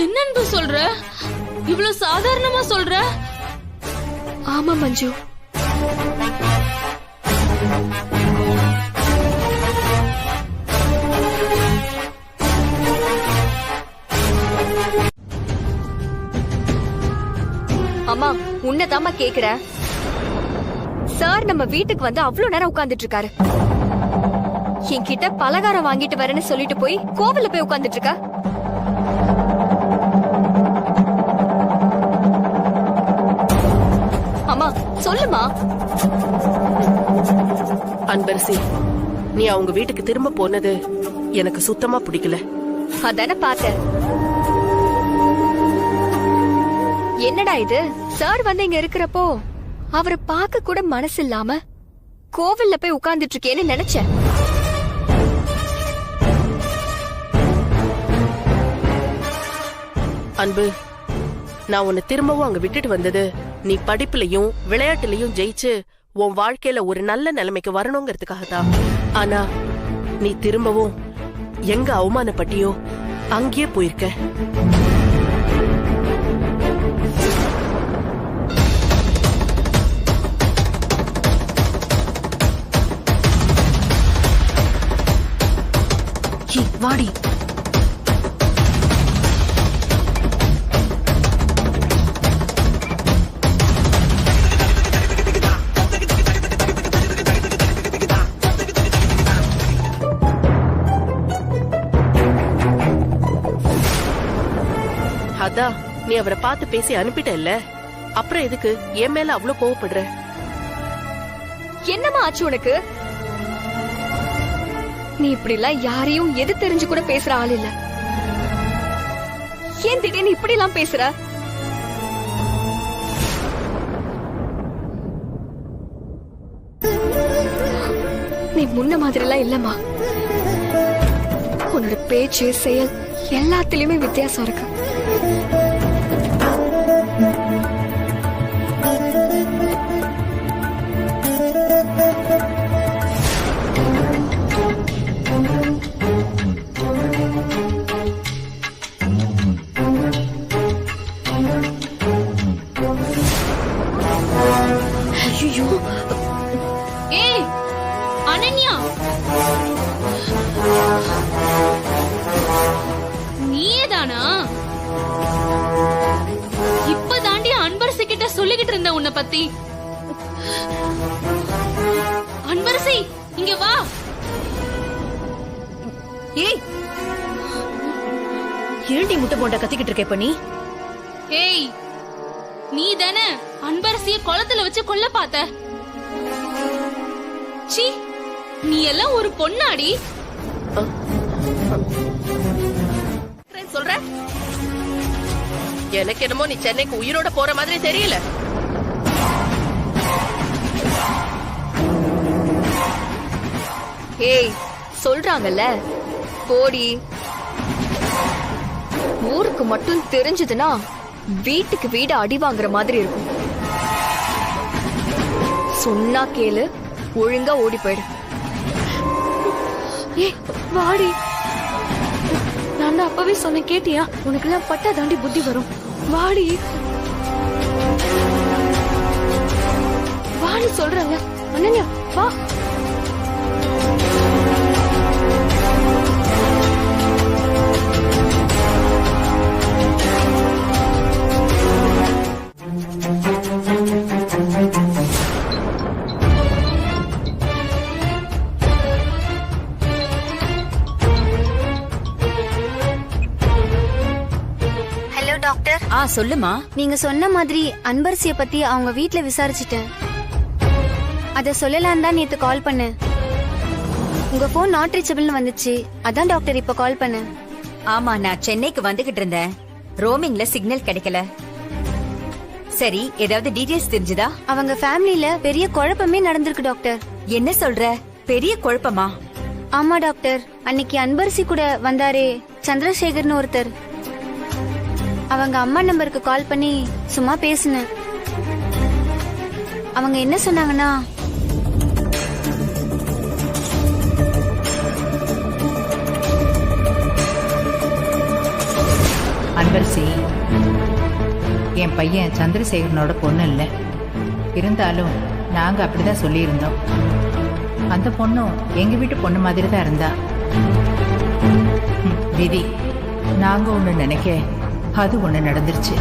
என்னன்னு சொல்ற? இவ்வளவு சாதாரணமா சொல்ற? ஆமா மஞ்சு, அம்மா உன்னதாம்மா கேக்குற. சார் நம்ம வீட்டுக்கு வந்து அவ்வளவு நேரம் உட்கார்ந்துட்டு இருக்காரு. என்கிட்ட பலகாரம் வாங்கிட்டு வரேன்னு சொல்லிட்டு போய் கோவில்ல போய் உட்கார்ந்துட்டு இருக்க. அம்மா சொல்லுமா. அன்பரசி, நீ அவங்க வீட்டுக்கு திரும்ப போனது எனக்கு சுத்தமா பிடிக்கல. அதான பார்த்தேன். என்னடா இது, சார் வந்து இங்க இருக்கிறப்போ அவரை பார்க்க கூட மனசு இல்லாம கோவில்ல போய் உட்கார்ந்துட்டு இருக்கேன்னு நினைச்சேன். அன்பு, நான் உன்னை திரும்பவும் அங்க விட்டுட்டு வந்தது நீ படிப்புலயும் விளையாட்டுலயும் ஜெயிச்சு உன் வாழ்க்கையில ஒரு நல்ல நிலைமைக்கு வரணுங்கிறதுக்காக தான். ஆனா நீ திரும்பவும் எங்க அவமானப்பட்டியோ அங்கேயே போயிருக்க. வாடி. அதான் நீ அவரை பார்த்து பேசி அனுப்பிட்ட இல்ல, அப்புறம் எதுக்கு என் மேல அவ்வளவு கோவப்படுற? என்னமா ஆச்சு உனக்கு? நீ இப்படி எல்லாம் யாரையும் எது தெரிஞ்சு கூட பேசுற ஆள் இல்ல. ஏன் திடீர்னு இப்படி எல்லாம் பேசுற? நீ முன்ன மாதிரி எல்லாம் இல்லம்மா. உன்னோட பேச்சு செயல் எல்லாத்திலயுமே வித்தியாசம் இருக்கு. ஐயோ, ஏய் அனன்யா, நீயேதானா? இப்பதாண்டி அன்பரசு கிட்ட சொல்லிக்கிட்டு இருந்த உன்னை பத்தி. இங்க வா. ஏய், ஏண்டி முட்டை போண்டா கத்திக்கிட்டு இருக்க இப்ப நீ? ஏய், நீ தானே அன்பரசிய குளத்துல வச்சு கொல்ல பார்த்த. சீ, நீ எல்லாம் ஒரு பொண்ணாடி. சொல்ற எனக்கு என்னமோ நீ சென்னைக்கு உயிரோட போற மாதிரி தெரியல. ஏய், சொல்றாங்கல்ல, போடி. ஊருக்கு மட்டும் தெரிஞ்சதுன்னா வீட்டுக்கு வீடு அடி வாங்குற மாதிரி இருக்கும். சொன்னா கேளு, ஒழுங்கா ஓடி போயிடு. ஏய் வாடி. நான் தான் அப்பவே சொன்னேன், கேட்டியா? உனக்கு எல்லாம் பட்டா தாண்டி புத்தி வரும். வாடி வாடி சொல்றாங்க. அனன்யா வா. சொல்லுமா. நீங்க சொன்ன மாதிரி அன்பரசிய பத்தி அவங்க வீட்ல விசாரிச்சுட்டேன். அத சொல்லலாம் தான் நேத்து கால் பண்ணேன். உங்க போன் நாட் ரீச்சபிள்னு வந்துச்சு. அதான் டாக்டர் இப்ப கால் பண்ணேன். ஆமா, நான் சென்னைக்கு வந்துகிட்டு இருந்தேன். ரோமிங்ல சிக்னல் கிடைக்கல. சரி, ஏதாவது டீடைல்ஸ் தெரிஞ்சுதா? அவங்க ஃபேமிலில பெரிய குழப்பமே நடந்திருக்கு டாக்டர். என்ன சொல்ற? பெரிய குழப்பமா? ஆமா டாக்டர். அன்னைக்கு அன்பரசி கூட வந்தாரே சந்திரசேகர்னு ஒருத்தர், அவங்க அம்மா நம்பருக்கு கால் பண்ணி சும்மா பேசினேன். அவங்க என்ன சொன்னாங்கன்னா, அன்பரசி என் பையன் சந்திரசேகரனோட பொண்ணு இல்ல. இருந்தாலும் நாங்க அப்படிதான் சொல்லியிருந்தோம். அந்த பொண்ணும் எங்க வீட்டு பொண்ணு மாதிரி தான் இருந்தா. விதி, நாங்க ஒண்ணு நினைக்க அது ஒண்ணு நடந்துருச்சு.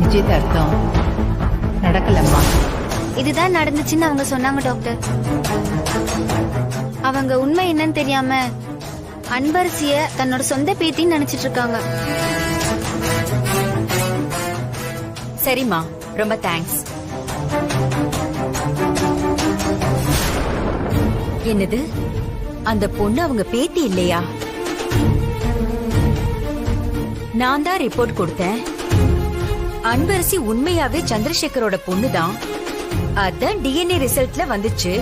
நிச்சயதார்த்தம் நடக்கலம்மா. இதுதான் நடந்துச்சுன்னு அவங்க சொன்னாங்க டாக்டர். அவங்க உண்மை என்னன்னு தெரியாம அன்பரசிய தன்னோட சொந்த பேத்தின்னு நினைச்சிட்டு இருக்காங்க. சரிம்மா, ரொம்ப தேங்க்ஸ். என்னது, அந்த பொண்ணு அவங்க பேத்தி இல்லையா? நான் தான் ரிப்போர்ட் கொடுத்தேன். அன்பரசி உண்மையாவே சந்திரசேகரோட பொண்ணுதான். அதான் டிஎன்ஏ ரிசல்ட்ல வந்துச்சு.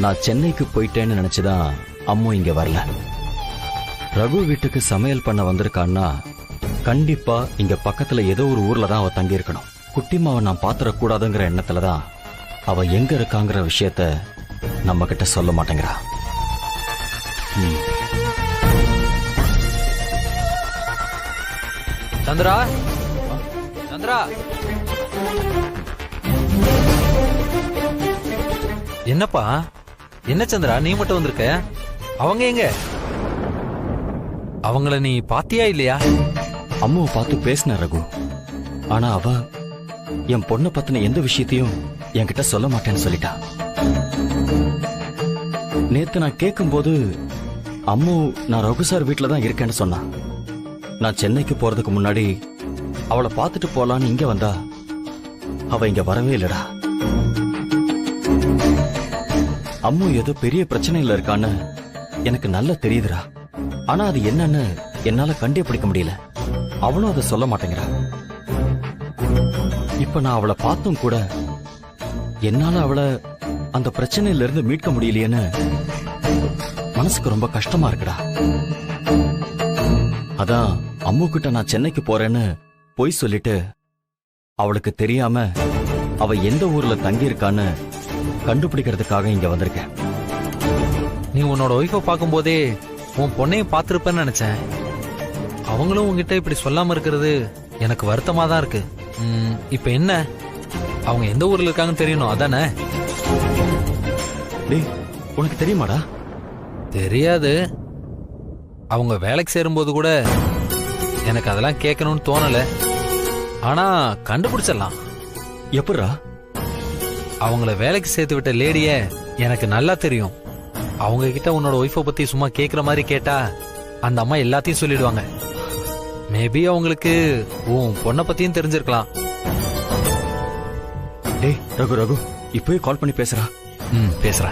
நான் சென்னைக்கு போயிட்டேன்னு நினைச்சுதான் அம்மு இங்க வரல. ரகு வீட்டுக்கு சமையல் பண்ண வந்திருக்கான்னா கண்டிப்பா இங்க பக்கத்துல ஏதோ ஒரு ஊர்ல தான் அவ தங்கி இருக்கணும். குட்டிமாவை நான் பாத்திரக்கூடாதுங்கிற எண்ணத்துலதான் அவ எங்க இருக்காங்கிற விஷயத்த நம்ம கிட்ட சொல்ல மாட்டேங்கிறா. சந்திரா, சந்திரா, என்னப்பா? என்ன சந்திரா, நீ மட்டும் வந்திருக்க? அவங்க எங்க? அவங்கள நீ பாத்தியா இல்லையா? அம்மாவை பார்த்து பேசின ரகு. ஆனா அவ என் பொண்ணை பத்தின எந்த விஷயத்தையும் என்கிட்ட சொல்ல மாட்டேன்னு சொல்லிட்டா. நேத்து நான் கேட்கும் போது அம்மு நான் ரகு சார் வீட்டுல தான் இருக்கேன்னு சொன்னா. நான் சென்னைக்கு போறதுக்கு முன்னாடி அவளை பார்த்துட்டு போலான்னு இங்க வந்தா அவ இங்க வரவே இல்லடா. அம்மு ஏதோ பெரிய பிரச்சனையில இருக்கான்னு எனக்கு நல்லா தெரியுதுடா. ஆனா அது என்னன்னு என்னால கண்டுபிடிக்க முடியல. அவளும் அதை சொல்ல மாட்டேங்கிறா. இப்ப நான் அவளை பார்த்தும் கூட என்னால அவளை அந்த பிரச்சனையில இருந்து மீட்க முடியலையேன்னு மனசுக்கு ரொம்ப கஷ்டமா இருக்குடா. அதான் அம்மு கிட்ட நான் சென்னைக்கு போறேன்னு பொய் சொல்லிட்டு அவளுக்கு தெரியாம அவ எந்த ஊர்ல தங்கி இருக்கான்னு கண்டுபிடிக்கிறதுக்காக இங்க வந்திருக்கேன். நீ உன்னோட ஒய்ஃபை பார்க்கும் போதே உன் பொண்ணையும் பார்த்திருப்பேன்னு நினைச்சேன். அவங்களும் உங்ககிட்ட இப்படி சொல்லாம இருக்கிறது எனக்கு வருத்தமா தான் இருக்கு. இப்ப என்ன? அவங்க எந்த ஊர்ல இருக்காங்கன்னு தெரியணும், அதானே? டேய், உனக்கு தெரியுமாடா? தெரியாது. அவங்க வேலைக்கு சேரும்போது கூட எனக்கு அதெல்லாம் கேட்கணும்னு தோணல. ஆனா கண்டுபிடிச்சிடலாம். எப்படிரா? அவங்கள வேலைக்கு சேர்த்து விட்ட லேடிய எனக்கு நல்லா தெரியும். அவங்க கிட்ட உன்னோட ஒய்ஃபை பத்தி சும்மா கேக்குற மாதிரி கேட்டா அந்த அம்மா எல்லாத்தையும் சொல்லிடுவாங்க. மேபி அவங்களுக்கு உன் பொண்ணை பத்தியும் தெரிஞ்சிருக்கலாம். டேய் ரகு ரகு, இப்பவே கால் பண்ணி பேசுறா. பேசுறா.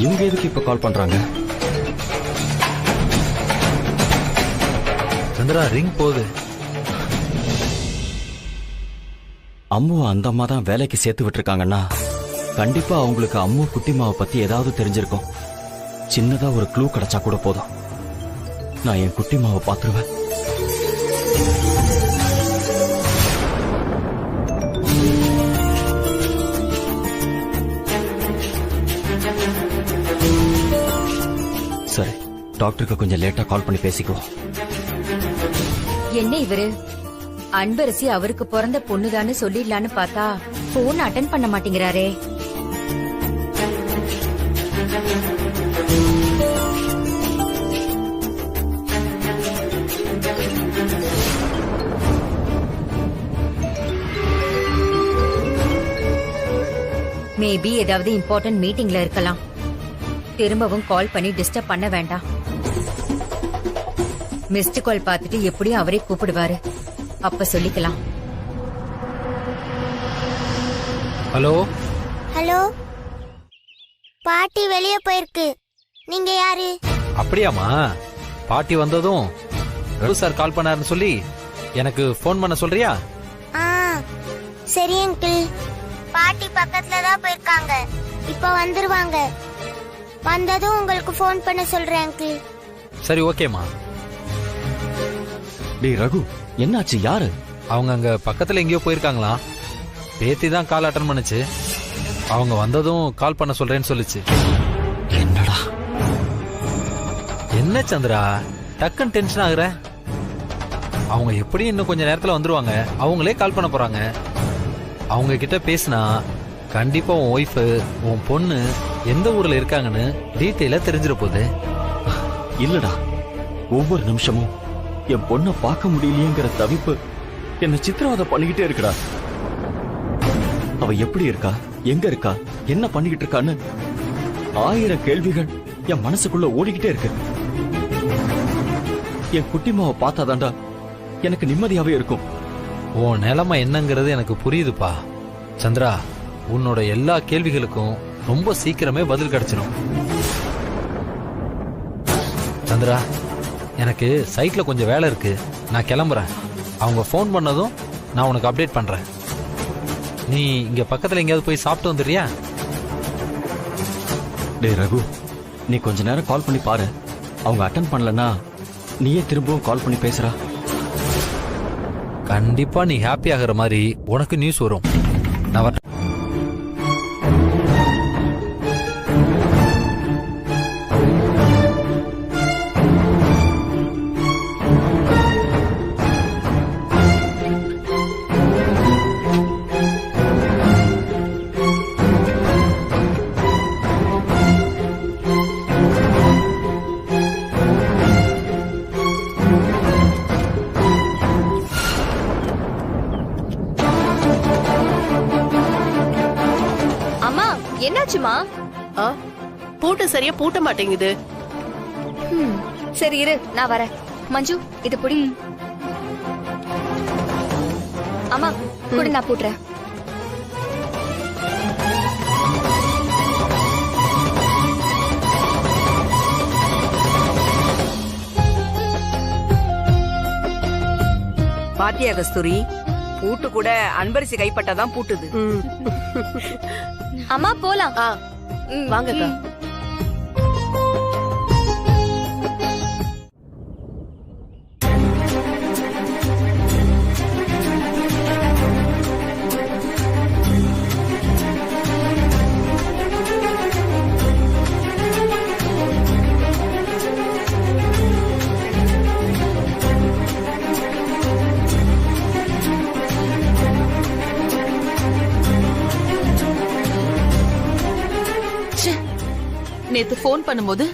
இவங்க எதுக்கு இப்ப கால் பண்றாங்க? சந்திரா, ரிங் போகுது. அம்முவை அந்த அம்மா தான் வேலைக்கு சேர்த்து விட்டுருக்காங்கன்னா கண்டிப்பா அவங்களுக்கு அம்மு குட்டிமாவை பத்தி ஏதாவது தெரிஞ்சிருக்கும். சின்னதா ஒரு க்ளூ கிடைச்சா கூட போதும். நான் என் குட்டிமாவை பாத்துருவேன். சரி, டாக்டருக்கு கொஞ்சம் லேட்டா கால் பண்ணி பேசிக்குவோம். என்ன இவரு அன்பரசி அவருக்கு பிறந்த பொண்ணுதான்னு சொல்லிடலான்னு பார்த்தா போன் அட்டன் பண்ண மாட்டேங்கிறாரே. மேபி ஏதாவது இம்பார்ட்டன்ட் மீட்டிங்ல இருக்கலாம். திரும்பவும் கால் பண்ணி டிஸ்டர்ப் பண்ண வேண்டாம். மிஸ்டு கால் பார்த்துட்டு எப்படியும் அவரே கூப்பிடுவாரு, அப்ப சொல்லிக்கலாம். ஹலோ ஹலோ, பாட்டி வெளியே போயிருக்கு. நீங்க யாரு? அப்படியாமா? பாட்டி வந்ததும் ரகு சார் கால் பண்ணாருன்னு சொல்லி எனக்கு போன் பண்ண சொல்றியா? சரி அங்கிள். பாட்டி பக்கத்துல தான் போயிருக்காங்க, இப்ப வந்துருவாங்க. வந்ததும் உங்களுக்கு போன் பண்ண சொல்றேன் அங்கிள். சரி, ஓகேமா. டேய் ரகு, என்னாச்சு? யாரு? அவங்க அங்க பக்கத்துல எங்கேயோ போயிருக்காங்களா. பேத்தி தான் கால் அட்டன் பண்ணுச்சு. அவங்க வந்ததும் கால் பண்ண சொல்றேன்னு சொல்லுச்சு. என்னடா? என்ன சந்திரா, டக்குன்னு டென்ஷன் ஆகுற? அவங்க எப்படி இன்னும் கொஞ்ச நேரத்துல வந்துருவாங்க. அவங்களே கால் பண்ண போறாங்க. அவங்க கிட்ட பேசினா கண்டிப்பா உன் ஒய்ஃப், உன் பொண்ணு எந்த ஊர்ல இருக்காங்கன்னு டீட்டெயிலா தெரிஞ்சிட போகுது. இல்லடா, ஒவ்வொரு நிமிஷமும் என் பொண்ணை பார்க்க முடியலையேங்கிற தவிப்பு என்ன சித்திரவதை பண்ணிக்கிட்டே இருக்குடா. அவ எப்படி இருக்கா, எங்க இருக்கா, என்ன பண்ணிக்கிட்டு இருக்கான்னு 1000 கேள்விகள் என் மனசுக்குள்ள ஓடிக்கிட்டே இருக்கு. என் குட்டிமாவை பார்த்தாதாண்டா எனக்கு நிம்மதியாவே இருக்கும். உன் நிலைமை என்னங்கிறது எனக்கு புரியுதுப்பா. சந்திரா, உன்னோட எல்லா கேள்விகளுக்கும் ரொம்ப சீக்கிரமே பதில் கிடைச்சிடும். சந்திரா, எனக்கு சைட்ல கொஞ்சம் வேலை இருக்கு, நான் கிளம்புறேன். அவங்க போன் பண்ணதும் நான் உனக்கு அப்டேட் பண்றேன். நீ இங்க பக்கத்துல எங்கேயாவது போய் சாப்பிட்டு வந்துடுறியா? டேய் ரகு, நீ கொஞ்ச நேரம் கால் பண்ணி பாரு. அவங்க அட்டன் பண்ணலன்னா நீயே திரும்பவும் கால் பண்ணி பேசுறா. கண்டிப்பா நீ ஹாப்பி ஆகிற மாதிரி உனக்கு நியூஸ் வரும். நான் வரேன். என்னாச்சுமா? பூட்டு சரியா பூட்ட மாட்டேங்குது. சரி இரு, நான் வரேன். மஞ்சு, இது புடி. அம்மா கூட நான் பூட்டுறேன். பாத்தியா கஸ்தூரி, பூட்டு கூட அன்பரசி கைப்பட்டாதான் பூட்டுது. அம்மா போலாம். வாங்கக்கா. நேத்து போன் பண்ணும்போது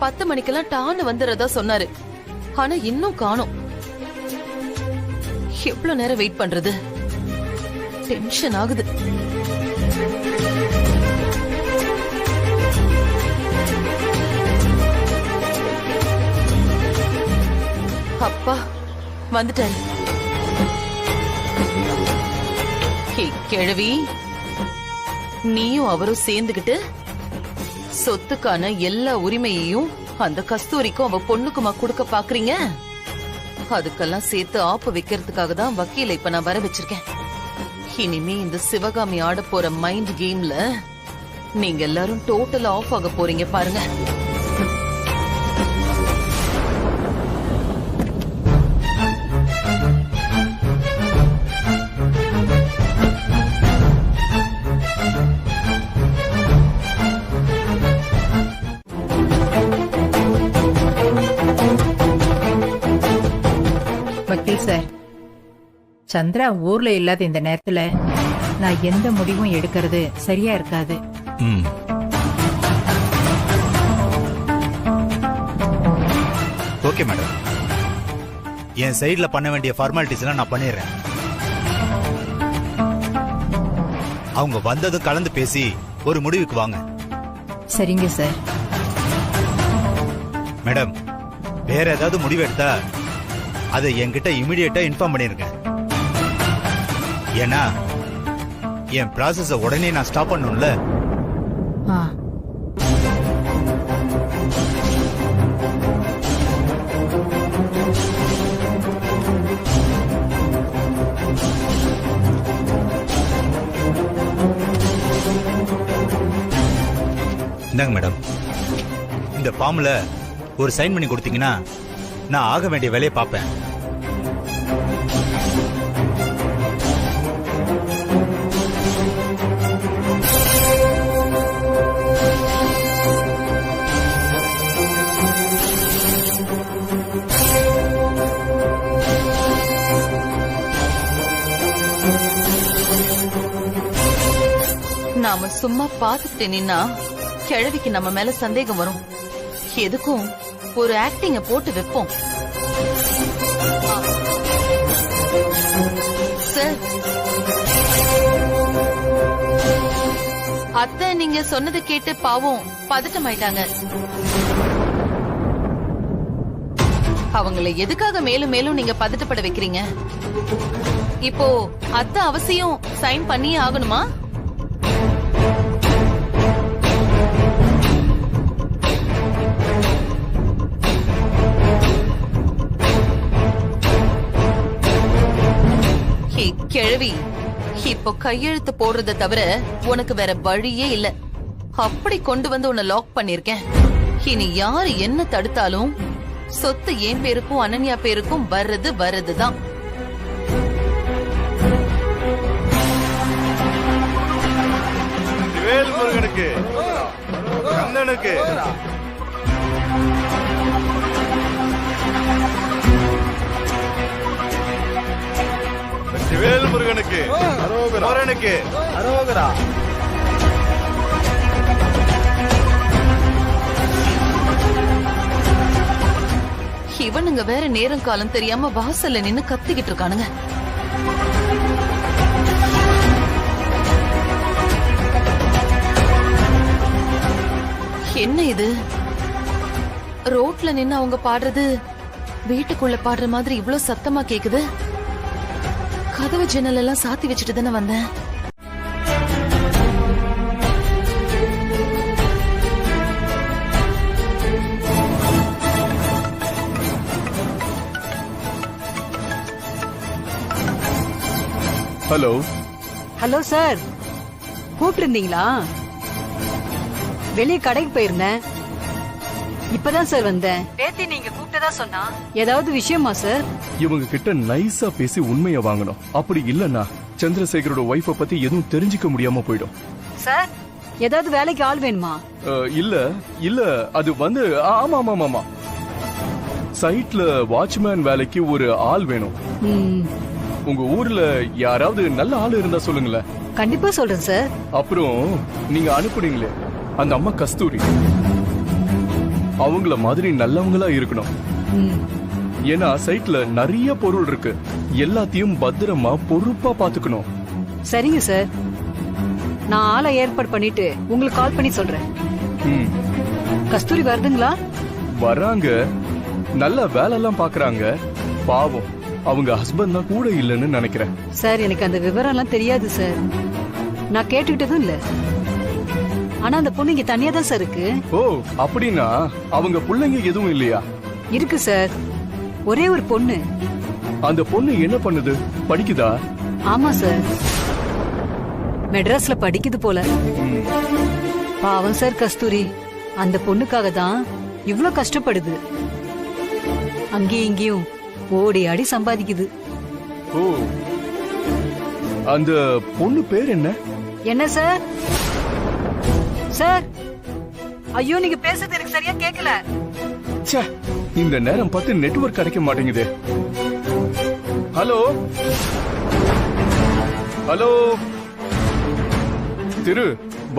10 மணிக்கெல்லாம் டான்னு வந்துறதா சொன்னாரு. ஆனா இன்னும் காணோம். எவ்வளவு நேரம் வெயிட் பண்றது? டென்ஷன் ஆகுது. அப்பா வந்துட்டாரு. கிழவி, நீயும் அவரும் சேர்ந்துகிட்டு சொத்துக்கான எல்லா உரிமையையும் அந்த கஸ்தூரிக்கும் அவ பொண்ணுக்குமா கொடுக்க பாக்குறீங்க. அதுக்கெல்லாம் சேர்த்து ஆப்பு வைக்கிறதுக்காக தான் வக்கீல இப்ப நான் வர வச்சிருக்கேன். இனிமே இந்த சிவகாமி ஆட போற மைண்ட் கேம்ல நீங்க எல்லாரும் டோட்டலா ஆஃப் ஆக போறீங்க பாருங்க. வக்கீல் சார், சந்திரா ஊர்ல இல்லாத இந்த நேரத்துல நான் எந்த முடிவும் எடுக்கிறது சரியா இருக்காது. ஓகே மேடம், என் சைடுல பண்ண வேண்டிய ஃபார்மாலிட்டிஸ் எல்லாம் நான் பண்ணிடுறேன். அவங்க வந்ததும் கலந்து பேசி ஒரு முடிவுக்கு வாங்க. சரிங்க சார். மேடம், வேற ஏதாவது முடிவு எடுத்தா அதை என்கிட்ட இமிடியேட்டா இன்ஃபார்ம் பண்ணிருங்க. ஏன்னா என் ப்ராசஸ உடனே நான் ஸ்டாப் பண்ணணும்ல. இந்தாங்க மேடம், இந்த ஃபார்ம்ல ஒரு சைன் பண்ணி கொடுத்தீங்கன்னா நான் ஆக வேண்டிய வேலையை பார்ப்பேன். நாம சும்மா பாத்துக்கிட்டு நின்னா கிழவிக்கு நம்ம மேல சந்தேகம் வரும். எதுக்கும் ஒரு ஆக்டிங்க போட்டு வைப்போம். சார், அத்தை நீங்க சொன்னதை கேட்டு பாவம் பதட்டமாயிட்டாங்க. அவங்களை எதுக்காக மேலும் மேலும் நீங்க பதட்டப்பட வைக்கிறீங்க? இப்போ அத்தை அவசியம் சைன் பண்ணியே ஆகணுமா? கிழவி, இப்போ கையெழுத்து போடுறத தவிர உனக்கு வேற வழியே இல்ல. அப்படி கொண்டு வந்து உன்னை லாக் பண்ணிருக்கேன். இனி யாரு என்ன தடுத்தாலும் சொத்து என் பேருக்கும் அனன்யா பேருக்கும் வர்றதுதான். வேல்முருகனுக்கு, கண்ணனுக்கு, வேல்முருகனுக்கு, முருகனுக்கு அரோகரா. இவனுங்க வேற நேரம் காலம் தெரியாம வாசல்ல நின்னு கத்திக்கிட்டு இருக்கானுங்க. என்ன இது? ரோட்ல நின்னு அவங்க பாடுறது வீட்டுக்குள்ள பாடுற மாதிரி இவ்வளவு சத்தமா கேக்குது. கதவு ஜன்னல் எல்லாம் சாத்தி வச்சுட்டு தானே வந்தேன். ஹலோ. ஹலோ சார், கூப்பிட்டு இருந்தீங்களா? வெளியே கடைக்கு போயிருந்தேன். இப்பதான் சார் வந்தேன். பேத்தி நீங்க கூப்பிட்டதா சொன்னா. ஏதாவது விஷயமா சார்? இவங்க கிட்ட நைஸா பேசி உண்மையை வாங்கணும். அப்படி இல்லன்னா சந்திரசேகரோட ஒய்ஃப பத்தி எதுவும் தெரிஞ்சுக்க முடியாம போயிடும். சார், ஏதாவது வேலைக்கு ஆள் வேணுமா? இல்ல அது வந்து ஆமா சைட்ல வாட்ச்மேன் வேலைக்கு ஒரு ஆள் வேணும். உங்க ஊர்ல யாராவது நல்ல ஆள் இருந்தா சொல்லுங்களேன். கண்டிப்பா சொல்றேன் சார். அப்புறம் நீங்க அனுப்புனீங்களே அந்த அம்மா கஸ்தூரி, அவங்கள மாதிரி நல்லவங்களா இருக்கணும். ஏன்னா சைட்ல நிறைய பொருள் இருக்கு, எல்லாத்தையும் பத்திரமா பொறுப்பா பாத்துக்கணும். சரிங்க சார், நான் ஆளை ஏற்பாடு பண்ணிட்டு உங்களுக்கு கால் பண்ணி சொல்றேன். கஸ்தூரி வருதுங்களா? வராங்க, நல்ல வேலை எல்லாம் பாக்குறாங்க. பாவம், அவங்க ஹஸ்பண்ட் தான் கூட இல்லைன்னு நினைக்கிறேன். சார் எனக்கு அந்த விவரம் எல்லாம் தெரியாது சார், நான் கேட்டுக்கிட்டதும் இல்ல. ஆனா அந்த பொண்ணு இங்க தனியா தான் சார் இருக்கு. ஓ அப்படின்னா அவங்க பிள்ளைங்க எதுவும் இல்லையா? இருக்கு சார், ஒரே ஒரு பொண்ணு. அந்த பொண்ணு என்ன பண்ணுது, படிக்குதா? ஆமா சார், மெட்ராஸ்ல படிக்குது போல. பாவம் சார் கஸ்தூரி, அந்த பொண்ணுக்காக தான் இவ்ளோ கஷ்டப்படுது. அங்கேயும் இங்கேயும் ஓடி ஆடி சம்பாதிக்குது. ஓ, அந்த பொண்ணு பேர் என்ன? என்ன சார்? சார், ஐயோ நீங்க பேசுறது எனக்கு சரியா கேட்கல. ச்சே, இந்த நேரம் பார்த்து நெட்வொர்க் கிடைக்க மாட்டேங்குது. ஹலோ ஹலோ திரு,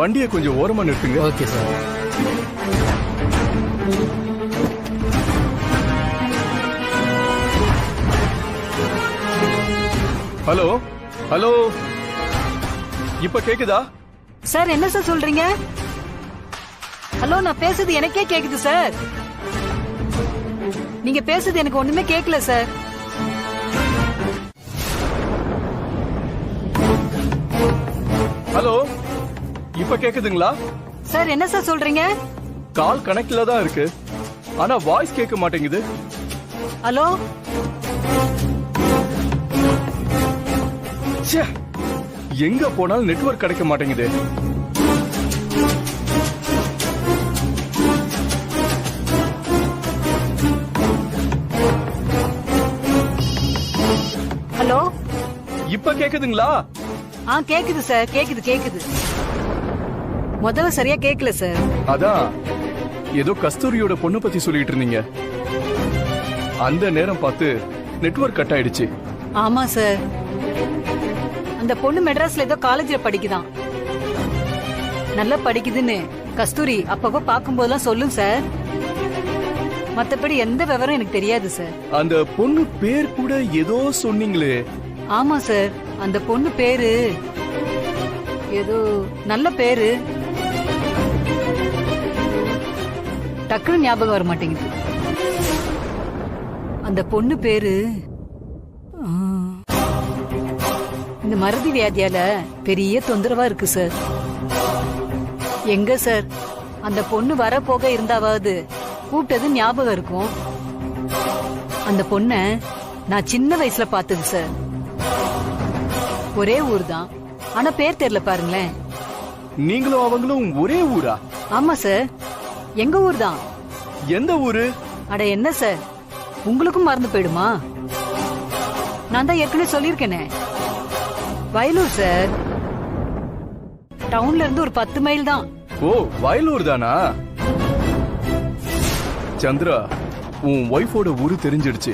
வண்டியை கொஞ்சம் ஓரமா நிறுத்துங்க. Okay sir. ஹலோ ஹலோ, இப்ப கேக்குதா? சார் என்ன சார் சொல்றீங்க? ஹலோ, நான் பேசுறது எனக்கே கேக்குது சார். நீங்க பேசுறது எனக்கு ஒண்ணுமே கேட்கல சார். ஹலோ, இப்ப கேக்குதுங்களா? சார் என்ன சார் சொல்றீங்க? கால் கனெக்ட்ல தான் இருக்கு, ஆனா வாய்ஸ் கேட்க மாட்டேங்குது. ஹலோ, ச்சே, எங்க போனாலும் நெட்வொர்க் கிடைக்க மாட்டேங்குது. ஹலோ, இப்ப கேக்குதுங்களா? கேக்குது சார், கேக்குது கேக்குது. முதல்ல சரியா கேட்கல சார். அதான் ஏதோ கஸ்தூரியோட பொண்ணு பத்தி சொல்லிட்டு இருந்தீங்க, அந்த நேரம் பார்த்து நெட்வொர்க் கட் ஆயிடுச்சு. ஆமா சார், அந்த பொண்ணு மெட்ராஸ்ல ஏதோ காலேஜ்ல படிக்குதான். நல்லா படிக்குதுன்னு கஸ்தூரி அப்பப்ப பாக்கும்போதெல்லாம் சொல்லும் சார். மத்தபடி எந்த விவரம் எனக்கு தெரியாது சார். அந்த பொண்ணு பேர் கூட ஏதோ சொன்னீங்களே? ஆமா சார், அந்த பொண்ணு பேரு ஏதோ நல்ல பேரு, டக்குனு ஞாபகம் வர மாட்டேங்குது. அந்த பொண்ணு பேரு இந்த மறதி வியாதியால பெரிய தொந்தரவா இருக்கு சார். எங்க சார், அந்த பொண்ணு வர போக இருந்தாவது கூப்பிட்டது ஞாபகம் இருக்கும். அந்த பொண்ண நான் சின்ன வயசுல பார்த்தது சார். ஒரே ஊர் தான், ஆனா பேர் தெரியல பாருங்களேன். நீங்களும் அவங்களும் ஒரே ஊரா? ஆமா சார், எங்க ஊர் தான். எந்த ஊரு? அட என்ன சார், உங்களுக்கும் மறந்து போயிடுமா? நான் தான் ஏற்கனவே சொல்லியிருக்கேனே, வயலூர் சார். டவுன்ல இருந்து ஒரு 10 மைல் தான். ஓ, வயலூர் தானா? சந்திரா, உன் ஒய்ஃபோட ஊரு தெரிஞ்சிடுச்சு.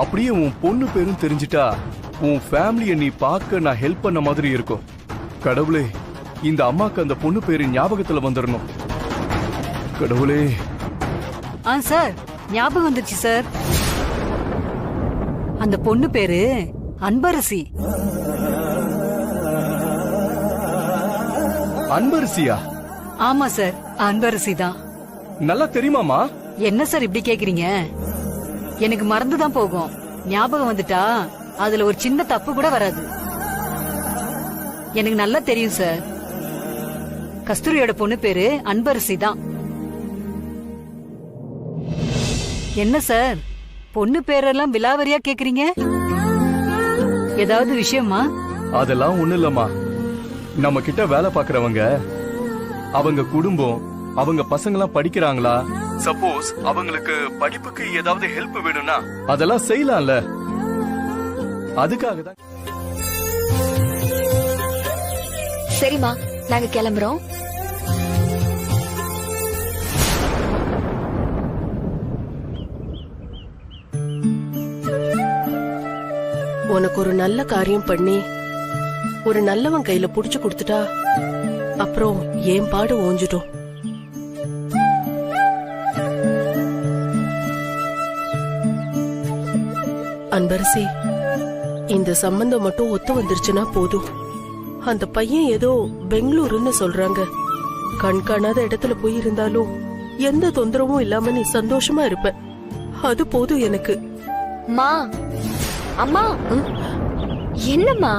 அப்படியே உன் பொண்ணு பேரும் தெரிஞ்சிட்டா உன் ஃபேமிலியை நீ பார்க்க நான் ஹெல்ப் பண்ண மாதிரி இருக்கும். கடவுளே, இந்த அம்மாக்கு அந்த பொண்ணு பேரு ஞாபகத்துல வந்துடணும். கடவுளே. சார், ஞாபகம் வந்துச்சு சார். அந்த பொண்ணு பேரு அன்பரசி. அன்பரசியா? ஆமா சார், அன்பரசி தான். நல்லா தெரியுமாமா? என்ன சார் இப்படி கேக்குறீங்க? எனக்கு மறந்துதான் போகும், ஞாபகம் வந்துட்டா அதுல ஒரு சின்ன தப்பு கூட வராது. எனக்கு நல்லா தெரியும் சார். கஸ்தூரியோட பொண்ணு பேரு அன்பரசி தான். என்ன சார், பொண்ணு பேரெல்லாம் விலாவரியா கேக்குறீங்க? ஏதாவது விஷயமா? அதெல்லாம் ஒண்ணு இல்லம்மா. நம்ம கிட்ட வேலை பாக்குறவங்க, அவங்க குடும்பம், அவங்க பசங்க படிக்கிறாங்களா? சப்போஸ் அவங்களுக்கு படிப்புக்கு ஏதாவது ஹெல்ப் வேணும்னா அதெல்லாம் செய்யலாம்ல, அதுக்காக தான். சரிம்மா, நாங்க கிளம்புறோம். உனக்கு ஒரு நல்ல காரியம் பண்ணி ஒரு நல்லவன் கையில புடிச்சு கொடுத்துட்டா அப்புறம் ஏன் பாடு ஓஞ்சிடும். அன்பரசி, இந்த சம்பந்தம் மட்டும் ஒத்து வந்துருச்சுன்னா போதும். அந்த பையன் ஏதோ பெங்களூருன்னு சொல்றாங்க. கண் காணாத இடத்துல போய் இருந்தாலும் எந்த தொந்தரவும் இல்லாம நீ சந்தோஷமா இருப்ப. அது போதும் எனக்கு. மா, அம்மா, என்னம்மா?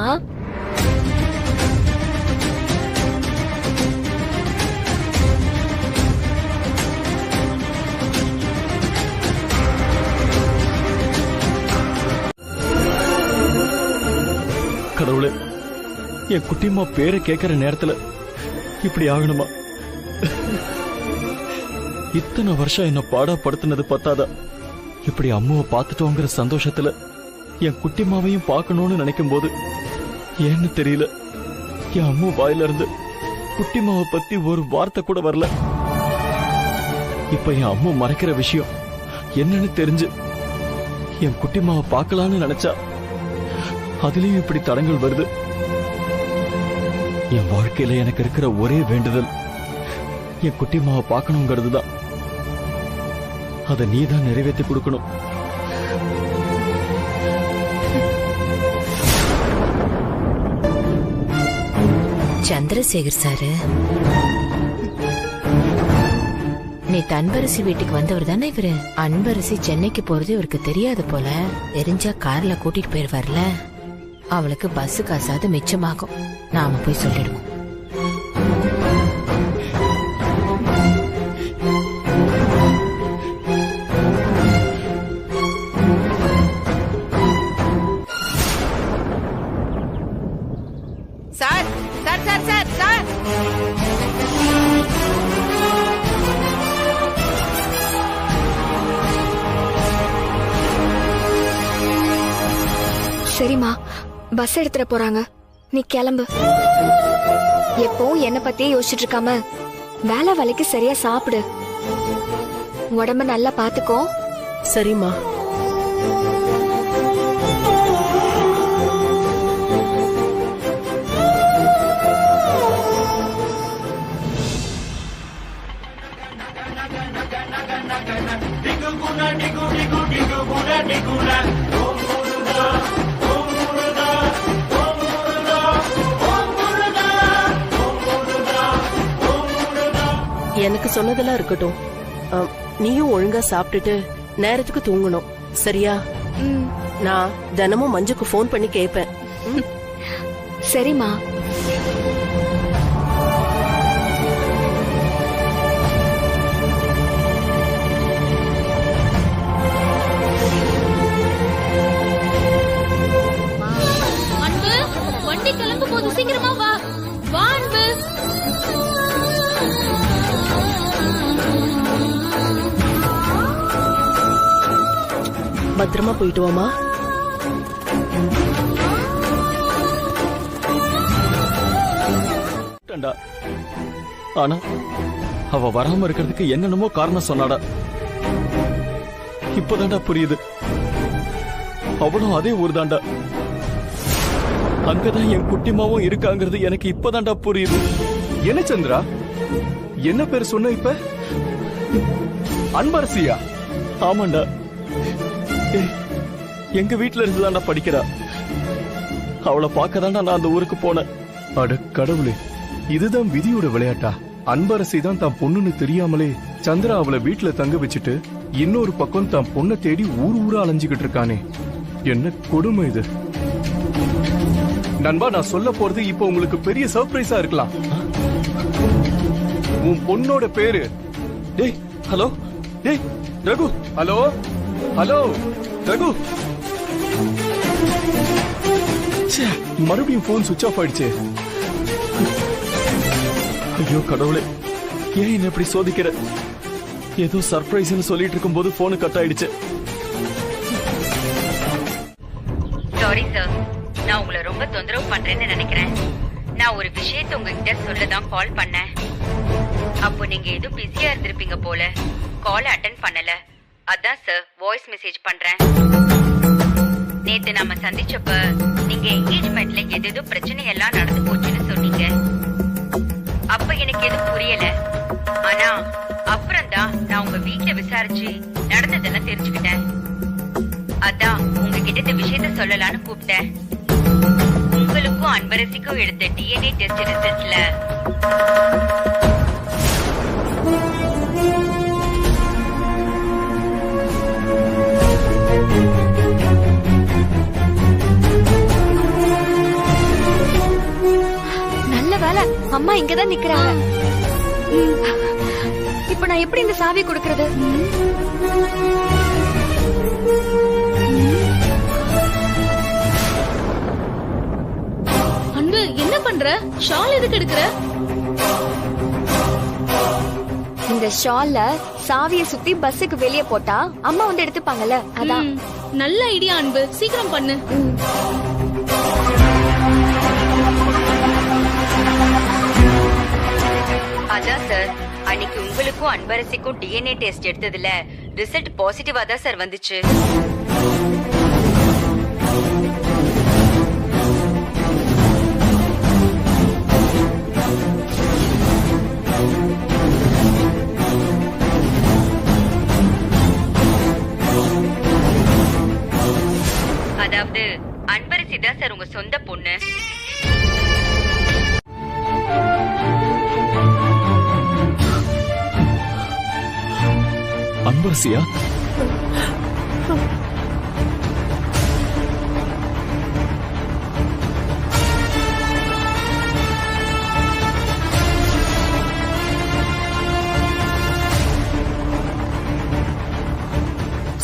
கடவுளே, என் குட்டிமா பேரை கேட்கிற நேரத்துல இப்படி ஆகணுமா? இத்தனை வருஷம் என்ன பாடப்படுத்தினது பத்தாதா, இப்படி அம்மாவை பார்த்துட்டோங்கிற சந்தோஷத்துல என் குட்டிமாவையும் பார்க்கணும்னு நினைக்கும் போது ஏன்னு தெரியல, என் அம்மா வாயில இருந்து குட்டிமாவை பத்தி ஒரு வார்த்தை கூட வரல. இப்ப என் அம்மா மறைக்கிற விஷயம் என்னன்னு தெரிஞ்சு என் குட்டிமாவை பார்க்கலான்னு நினைச்சா அதுலயும் இப்படி தடங்கள் வருது. என் வாழ்க்கையில எனக்கு இருக்கிற ஒரே வேண்டுதல் என் குட்டிமாவை பார்க்கணுங்கிறது தான். அதை நீ தான் நிறைவேற்றி கொடுக்கணும். சந்திரசேகர் சாரு, நேத்து அன்பரசி வீட்டுக்கு வந்தவர் தானே இவரு? அன்பரசி சென்னைக்கு போறது இவருக்கு தெரியாது போல. தெரிஞ்சா கார்ல கூட்டிட்டு போயிருவார்ல. அவளுக்கு பஸ் காசாவது மிச்சமாகும். நாம போய் சொல்லிடுவோம். Sir sir sir sir sir சரிம்மா, பஸ் எடுத்துட போறாங்க. நீ கிளம்பு. எப்பவும் என்ன பத்தியே யோசிச்சுட்டு இருக்காம வேலை வேலைக்கு சரியா சாப்பிடு. உடம்ப நல்லா பாத்துக்கோ. சரிம்மா. எனக்கு சொன்னதெல்லாம் இருக்கட்டும். நீயும் ஒழுங்கா சாப்பிட்டுட்டு நேரத்துக்கு தூங்கணும். சரியா? நான் தினமும் மஞ்சுக்கு போன் பண்ணி கேட்பேன். சரிம்மா. அன்பு, வண்டி கிளம்பு போது சீக்கிரமா வா. வா அன்பு. பத்திரமா போயிட்டு வாமா. ஆனா அவ வராம இருக்கிறதுக்கு என்னென்னமோ காரணம் சொன்னாடா. இப்பதான்டா புரியுது. அவளும் அதே ஊர் தாண்டா. அங்கதான் என் குட்டிமாவும் இருக்காங்கிறது எனக்கு இப்பதான்டா புரியுது. என்ன சந்திரா, என்ன பேர் சொன்ன இப்ப? அன்பரசியா? ஆமாண்டா. எங்க வீட்டுல இருந்துதான்டா படிக்கிறா. அவளை பார்க்கதான்டா நான் அந்த ஊருக்கு போனேன். அட கடவுளே, இதுதான் விதியோட விளையாட்டா? அன்பரசி தான் தான் பொண்ணுன்னு தெரியாமலே சந்திரா அவளை வீட்டுல தங்க வச்சுட்டு இன்னொரு பக்கம் தான் பொண்ணை தேடி ஊர் ஊரா அலைஞ்சுகிட்டு இருக்கானே. என்ன கொடுமை இது! நண்பா, நான் சொல்ல போறது இப்ப உங்களுக்கு பெரிய சர்ப்ரைஸா இருக்கலாம். உன் பொண்ணோட பேரு. டேய், ஹலோ. டேய் ரகு. Hello hello Raghu. மறுபடியும் போன் சுவிட்ச் ஆஃப் ஆயிடுச்சு. ஐயோ கடவுளே, ஏன் என்ன இப்படி சோதிக்கிற? ஏதோ சர்ப்ரைஸ்னு சொல்லிட்டு இருக்கும் போது போன் கட் ஆயிடுச்சு. சாரி சார், நான் உங்களை ரொம்ப தொந்தரவு பண்றேன்னு நினைக்கிறேன். நான் ஒரு விஷயத்தை உங்ககிட்ட சொல்லதான் கால் பண்ணேன். அப்போ நீங்க ஏதோ பிஸியா இருந்திருப்பீங்க போல, கால் அட்டென்ட் பண்ணல. அதான் சார் வாய்ஸ் மெசேஜ் பண்றேன். நேத்து நாம சந்திச்சப்ப நீங்க என்கேஜ்மெண்ட்ல ஏதேதோ பிரச்சனை எல்லாம் நடந்து போச்சுன்னு சொன்னீங்க. அப்ப எனக்கு எதுவும் புரியல. ஆனா அப்புறம் தான் நான் உங்க வீட்டுல விசாரிச்சு நடந்ததெல்லாம் தெரிஞ்சுக்கிட்டேன். அதான் உங்ககிட்ட உங்ககிட்ட இந்த விஷயத்த சொல்லலாம்னு கூப்பிட்டேன். உங்களுக்கும் அன்பரசிக்கும் எடுத்த டிஎன்ஏ டெஸ்ட் ரிசல்ட்ல நல்ல வேலை அம்மா இங்கதான் நிக்கிறாங்க. இப்ப நான் எப்படி இந்த சாவி கொடுக்கறது? அன்பு என்ன பண்ற? ஷால் எதுக்கு எடுக்கிற? இந்த ஷால்ல சாவிய சுத்தி பஸ்ஸுக்கு வெளியே போட்டா அம்மா வந்து எடுத்துப்பாங்கல்ல, அதான். நல்ல ஐடியா அன்பு, சீக்கிரம் பண்ணு. அதான் சார், அன்னைக்கு உங்களுக்கும் அன்பரசிக்கும் டிஎன்ஏ டெஸ்ட் எடுத்ததுல ரிசல்ட் பாசிட்டிவா தான் சார் வந்துச்சு. அதாவது அன்பரசி தான் சார் உங்க சொந்த பொண்ணு. அன்பரசியா?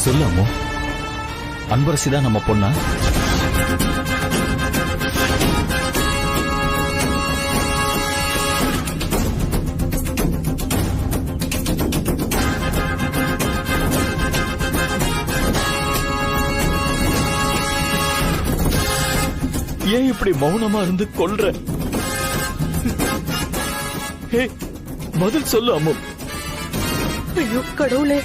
சொல்லாமோ, அன்பரசி தான் நம்ம பொண்ணா? ஏன் இப்படி மௌனமா இருந்து கொல்ற? பதில் சொல்லு அம்மு. ஐயோ கடவுளே,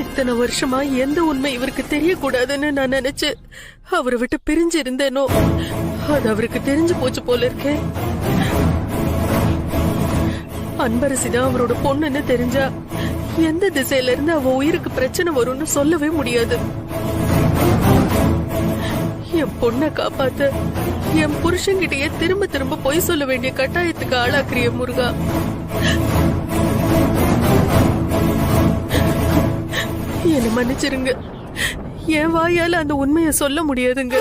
இத்தனை வருஷமா எந்த உண்மை இவருக்கு தெரியக்கூடாதுன்னு நான் நினைச்சு அவரை விட்டு பிரிஞ்சு இருந்தேனோ, அது அவருக்கு தெரிஞ்சு போச்சு போல இருக்கே. அன்பரசிதான் அவரோட பொண்ணுன்னு தெரிஞ்சா எந்த திசையில இருந்து அவ உயிருக்கு பிரச்சனை வரும்னு சொல்லவே முடியாது. என் பொண்ணை காப்பாத்த என் புருஷன்கிட்டயே திரும்ப திரும்ப பொய் சொல்ல வேண்டிய கட்டாயத்துக்கு ஆளாக்குறிய முருகா. என்ன மன்னிச்சிருங்க, என் வாயால அந்த உண்மையை சொல்ல முடியாதுங்க.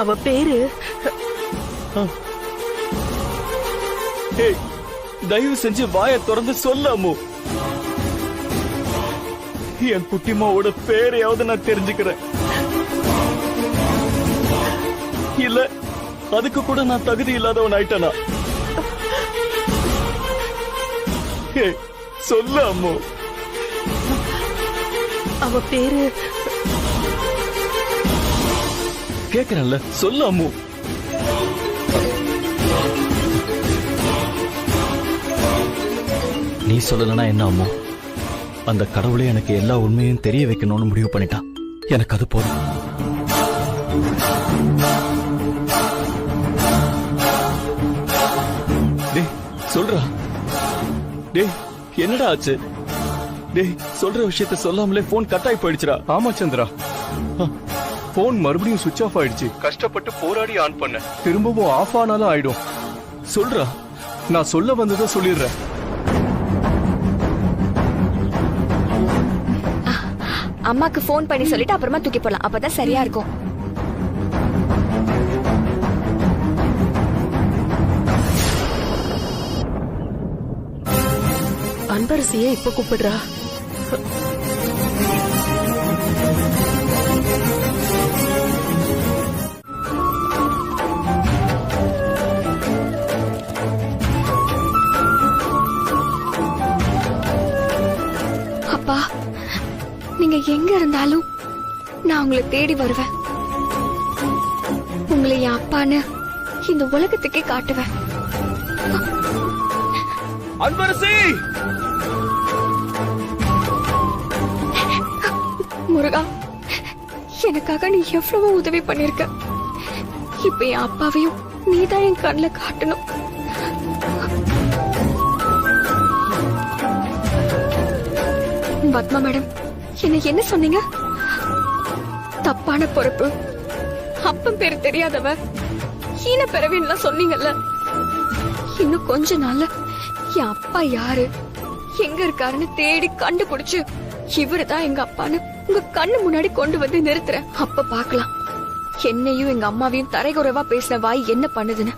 அவ பேரு தயவு செஞ்சு வாயை திறந்து சொல்லாமோ. என் குட்டிமாவோட பேரையாவது நான் தெரிஞ்சுக்கிறேன். இல்ல அதுக்கு கூட நான் தகுதி இல்லாதவன் ஆயிட்டனா? சொல்ல அம்மோ. அவ பேரு கேக்குறேன்ல, சொல்ல அம்மோ. நீ சொல்லலனா என்ன அம்மோ? அந்த கடவுளே எனக்கு எல்லா உண்மையும் தெரிய வைக்கணும்னு முடிவு பண்ணிட்டான். எனக்கு அது போதும். டேய் சொல்றா. டேய் என்னடா ஆச்சு? டேய் சொல்ற விஷயத்த சொல்லாமலே போன் கட் ஆகி போயிடுச்சுடா. ஆமா சந்திரா, போன் மறுபடியும் சுவிட்ச் ஆஃப் ஆயிடுச்சு. கஷ்டப்பட்டு போராடி ஆன் பண்ண, திரும்பவும் ஆஃப் ஆனாலும் ஆயிடும். சொல்றா. நான் சொல்ல வந்ததை சொல்லிடுறேன். அம்மாக்கு போன் பண்ணி சொல்லிட்டு அப்புறமா தூக்கி போடலாம், அப்பதான் சரியா இருக்கும். அன்பரசியே இப்ப கூப்பிடுறா. அப்பா, நீங்க எங்க இருந்தாலும் நான் உங்களை தேடி வருவேன். உங்களை என் அப்பான்னு இந்த உலகத்துக்கே காட்டுவேன். அன்பரசி! முருகா, எனக்காக நீ எவ்வளவோ உதவி பண்ணிருக்க. இப்ப என் அப்பாவையும் நீதான் என் கண்ணுல காட்டணும். பத்மா மேடம், என்ன சொன்னீங்க? தப்பான பொறுப்பு, அப்பன் பேரு தெரியாதவ, ஈன பிறவின்லாம் சொன்னீங்கல்ல. இன்னும் கொஞ்ச நாள்ல என் அப்பா யாரு, எங்க இருக்காருன்னு தேடி கண்டுபிடிச்சு இவருதான் எங்க அப்பான்னு உங்க கண்ணு முன்னாடி கொண்டு வந்து நிறுத்துறேன். அப்ப பாக்கலாம் என்னையும் எங்க அம்மாவையும் தரைகுறைவா பேசின வாய் என்ன பண்ணுதுன்னு.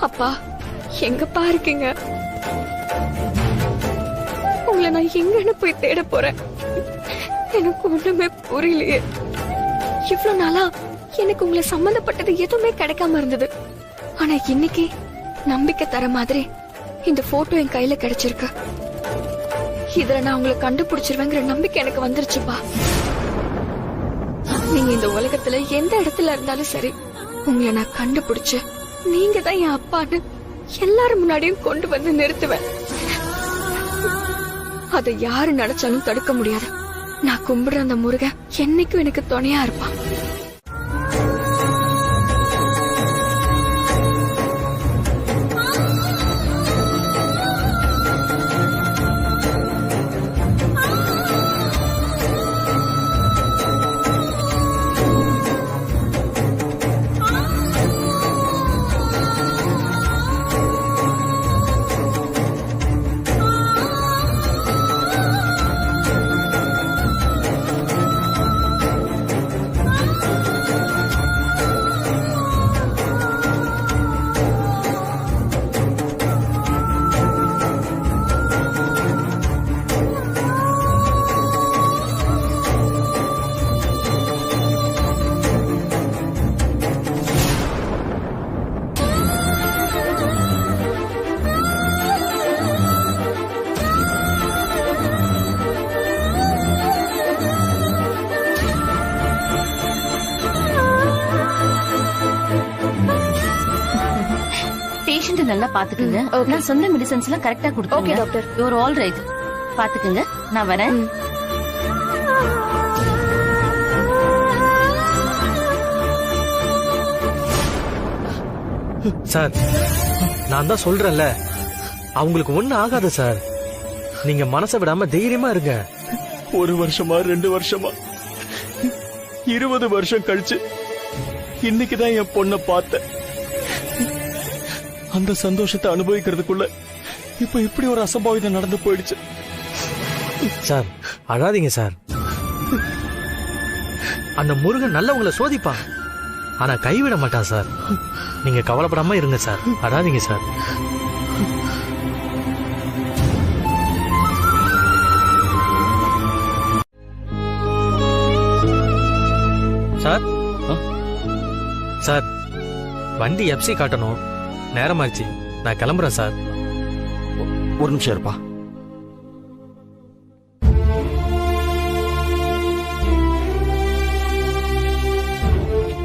அப்பா, எங்கப்பா இருக்கீங்க? உங்களை நான் எங்கன்னு போய் தேட போறேன்? எனக்கு ஒண்ணுமே புரியலையே. இவ்வளவு நாளா எனக்கு உங்களை சம்பந்தப்பட்டது எதுவுமே கிடைக்காம இருந்தது. ஆனா இன்னைக்கு நம்பிக்கை தர மாதிரி இந்த போட்டோ என் கையில கிடைச்சிருக்கு. இதுல நான் உங்களை கண்டுபிடிச்சிருவேங்கிற நம்பிக்கை எனக்கு வந்துருச்சுப்பா. நீங்க இந்த உலகத்துல எந்த இடத்துல இருந்தாலும் சரி, உங்களை நான் கண்டுபிடிச்சு நீங்க தான் என் அப்பான்னு எல்லாரும் முன்னாடியும் கொண்டு வந்து நிறுத்துவேன். அதை யாரு நினைச்சாலும் தடுக்க முடியாது. நான் கும்பிடுற அந்த முருகன் என்னைக்கும் எனக்கு துணையா இருப்பான். நல்லா பாத்துக்குங்க. நான் சொன்ன மெடிசன்ஸ் எல்லாம் கரெக்டா கொடுத்துருங்க. Doctor, you're all right. பாத்துக்குங்க, நான் வரேன். சார், நான் தான் சொல்றேன்ல, அவங்களுக்கு ஒண்ணு ஆகாது சார். நீங்க மனசை விடாம தைரியமா இருங்க. 1 வருஷமா 2 வருஷமா 20 வருஷம் கழிச்சு இன்னைக்குதான் என் பொண்ணை பார்த்தேன். அந்த சந்தோஷத்தை அனுபவிக்கிறதுக்குள்ள இப்ப இப்படி ஒரு அசம்பாவிதம் நடந்து போயிடுச்சு. சார், அழாதீங்க சார். அந்த முருகன் நல்லவங்களை சோதிப்பான், ஆனா கைவிட மாட்டான் சார். நீங்க கவலைப்படாம இருங்க சார். அழாதீங்க சார். சார், சார், வண்டி எப்சி காட்டணும். நேரமாச்சு, நான் கிளம்புறேன் சார். ஒரு நிமிஷம் இருப்பா.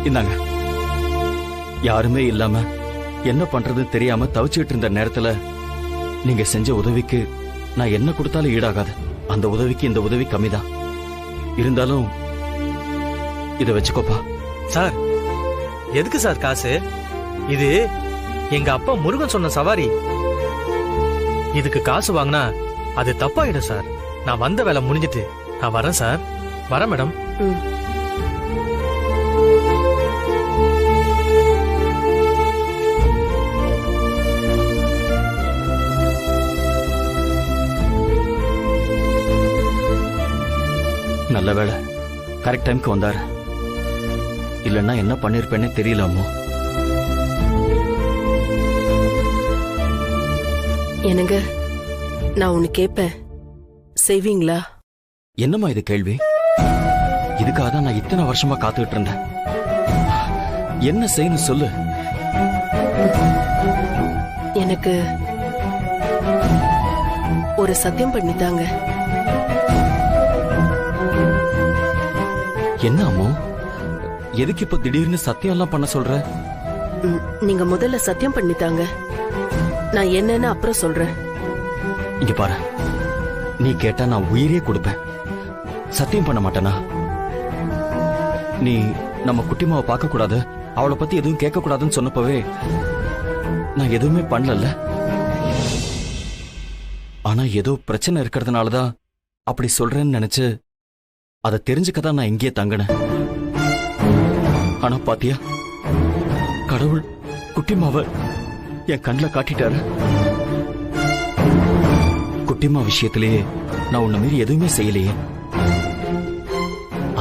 இந்தாங்க. யாருமே இல்லாம என்ன பண்றதுன்னு தெரியாம தவிச்சுட்டு இருந்த நேரத்துல நீங்க செஞ்ச உதவிக்கு நான் என்ன கொடுத்தாலும் ஈடாகாது. அந்த உதவிக்கு இந்த உதவி கம்மிதான். இருந்தாலும் இத வச்சுக்கோப்பா. சார், எதுக்கு சார் காசு? இது எங்க அப்பா முருகன் சொன்ன சவாரி. இதுக்கு காசு வாங்கினா அது தப்பாயிடும் சார். நான் வந்த வேலை முடிஞ்சிட்டு நான் வரேன் சார். வரேன் மேடம். நல்ல வேளை கரெக்ட் டைம்க்கு வந்தாரு. இல்லன்னா என்ன பண்ணிருப்பேன்னே தெரியலாமோ. என்னங்க, நான் ஒண்ணு கேட்பேன், செய்வீங்களா? என்னம்மா இது கேள்வி? இதுக்காக தான் நான் இத்தனை வருஷமா காத்துக்கிட்டு இருந்தேன். என்ன செய்யணும் சொல்லு. எனக்கு ஒரு சத்தியம் பண்ணித்தாங்க. என்ன அம்மோ, எதுக்கு இப்ப திடீர்னு சத்தியம் எல்லாம் பண்ண சொல்ற? நீங்க முதல்ல சத்தியம் பண்ணித்தாங்க, நான் என்னன்னு அப்புறம் சொல்றேன். இங்க பாரு, நீ கேட்டா நான் உயிரே கொடுப்பேன். சத்தியம் பண்ண மாட்டேனா? நீ நம்ம குட்டிமாவை பார்க்க கூடாது, அவளை பத்தி எதுவும் கேட்க கூடாதுன்னு சொன்னப்பவே நான் எதுவுமே பண்ணல. ஆனா ஏதோ பிரச்சனை இருக்கிறதுனாலதான் அப்படி சொல்றேன்னு நினைச்சு அதை தெரிஞ்சுக்கதான் நான் இங்கேயே தங்கினேன். ஆனா பாத்தியா, கடவுள் குட்டிமாவை என் கண்ணில் காட்டிட்டாரு. குட்டிமா விஷயத்திலேயே நான் உன்னை மீறி எதுவுமே செய்யலையே.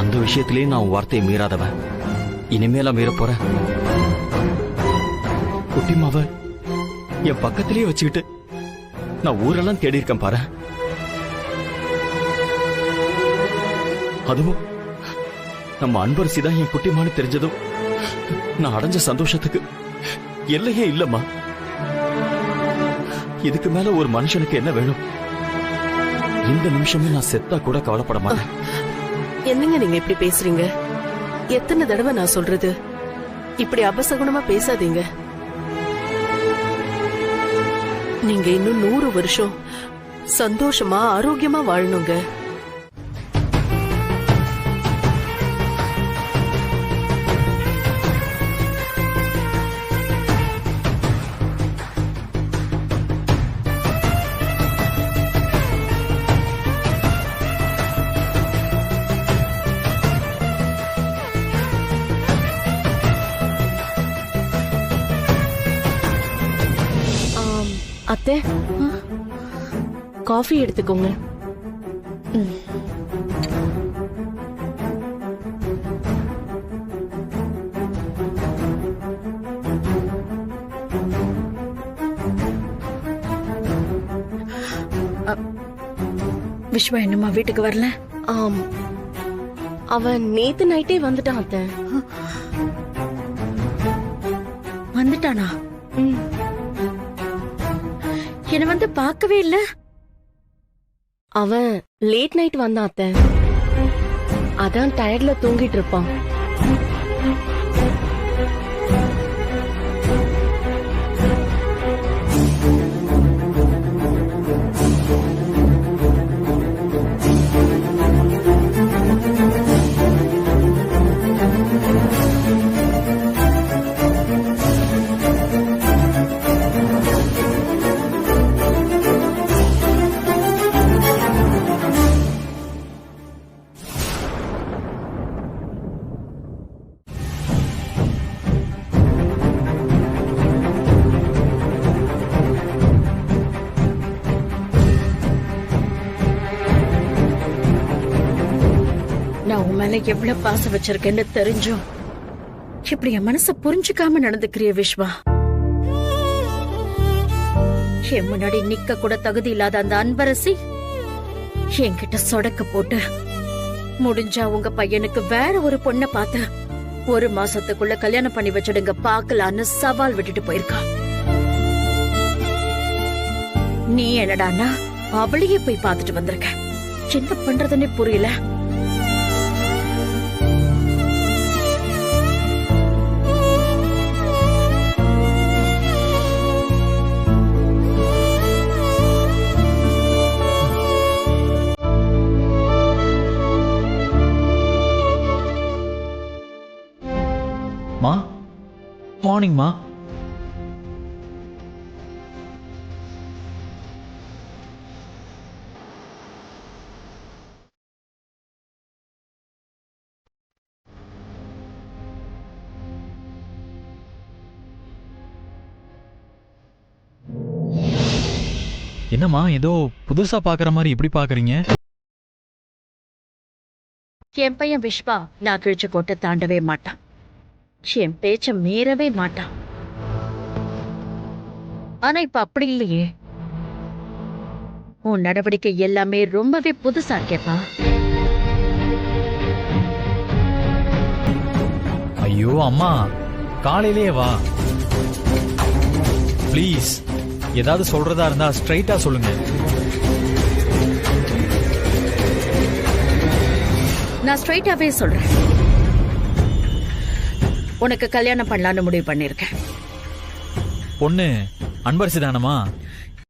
அந்த விஷயத்திலேயே நான் உன் வார்த்தையை மீறாதவன். இனிமேல மீற போறேன். குட்டிமாவை என் பக்கத்திலேயே வச்சுக்கிட்டு நான் ஊரெல்லாம் தேடி இருக்கேன் பாரு. அதுவும் நம்ம அன்பரசி தான் என் குட்டிமான்னு தெரிஞ்சதும் நான் அடைஞ்ச சந்தோஷத்துக்கு எல்லையே இல்லம்மா. இதுக்கு மேல ஒரு மனுஷனுக்கு என்ன வேணும்? இந்த நிமிஷமே நான் செத்தா கூட கவலைப்பட மாட்டேன். என்னங்க நீங்க இப்படி பேசுறீங்க? எத்தனை தடவை நான் சொல்றது, இப்படி அபசகுணமா பேசாதீங்க. நீங்க இன்னும் 100 வருஷம் சந்தோஷமா ஆரோக்கியமா வாழணுங்க. அத்தை, காஃபி எடுத்துக்கோங்க. விஸ்வா என்னம்மா வீட்டுக்கு வரல? அவன் நேத்து நைட்டே வந்துட்டான் அத்தை. வந்துட்டானா? என்ன வந்து பார்க்கவே இல்ல. அவன் லேட் நைட் வந்தான் அத்தை. அதான் டயர்ட்ல தூங்கிட்டு இருப்பான். எவ்வளவு பாசம் வச்சிருக்கேன்னு தெரிஞ்சும் இப்படி என் மனச புரிஞ்சுக்காம நடந்துக்கிறிய விஸ்வா. என் முன்னாடி நிக்க கூட தகுதி இல்லாத அந்த அன்பரசி என்கிட்ட சொடக்க போட்டு முடிஞ்சா உங்க பையனுக்கு வேற ஒரு பொண்ணை பார்த்து 1 மாசத்துக்குள்ள கல்யாணம் பண்ணி வச்சிடுங்க பாக்கலான்னு சவால் விட்டுட்டு போயிருக்கா. நீ என்னடானா அவளையே போய் பார்த்துட்டு வந்திருக்க. என்ன பண்றதுன்னே புரியல. மார்னிங்மா. என்னம்மா ஏதோ புதுசா பாக்குற மாதிரி இப்படி பாக்குறீங்க? என் பையன் விஸ்வா நான் கிழிச்ச கோட்டை தாண்டவே மாட்டான். என் பேச்ச மீறவே மாட்டான். ஆனா இப்ப அப்படி இல்லையே. உன் நடவடிக்கை எல்லாமே ரொம்பவே புதுசா இருக்கேப்பா. ஐயோ அம்மா, காலையிலேயே வா ப்ளீஸ். ஏதாவது சொல்றதா இருந்தா ஸ்ட்ரைட்டா சொல்லுங்க. நான் ஸ்ட்ரைட்டாவே சொல்றேன். உனக்கு கல்யாணம் பண்ணலான்னு முடிவு பண்ணிருக்கேன். பொண்ணு அன்பரசி தானம்மா?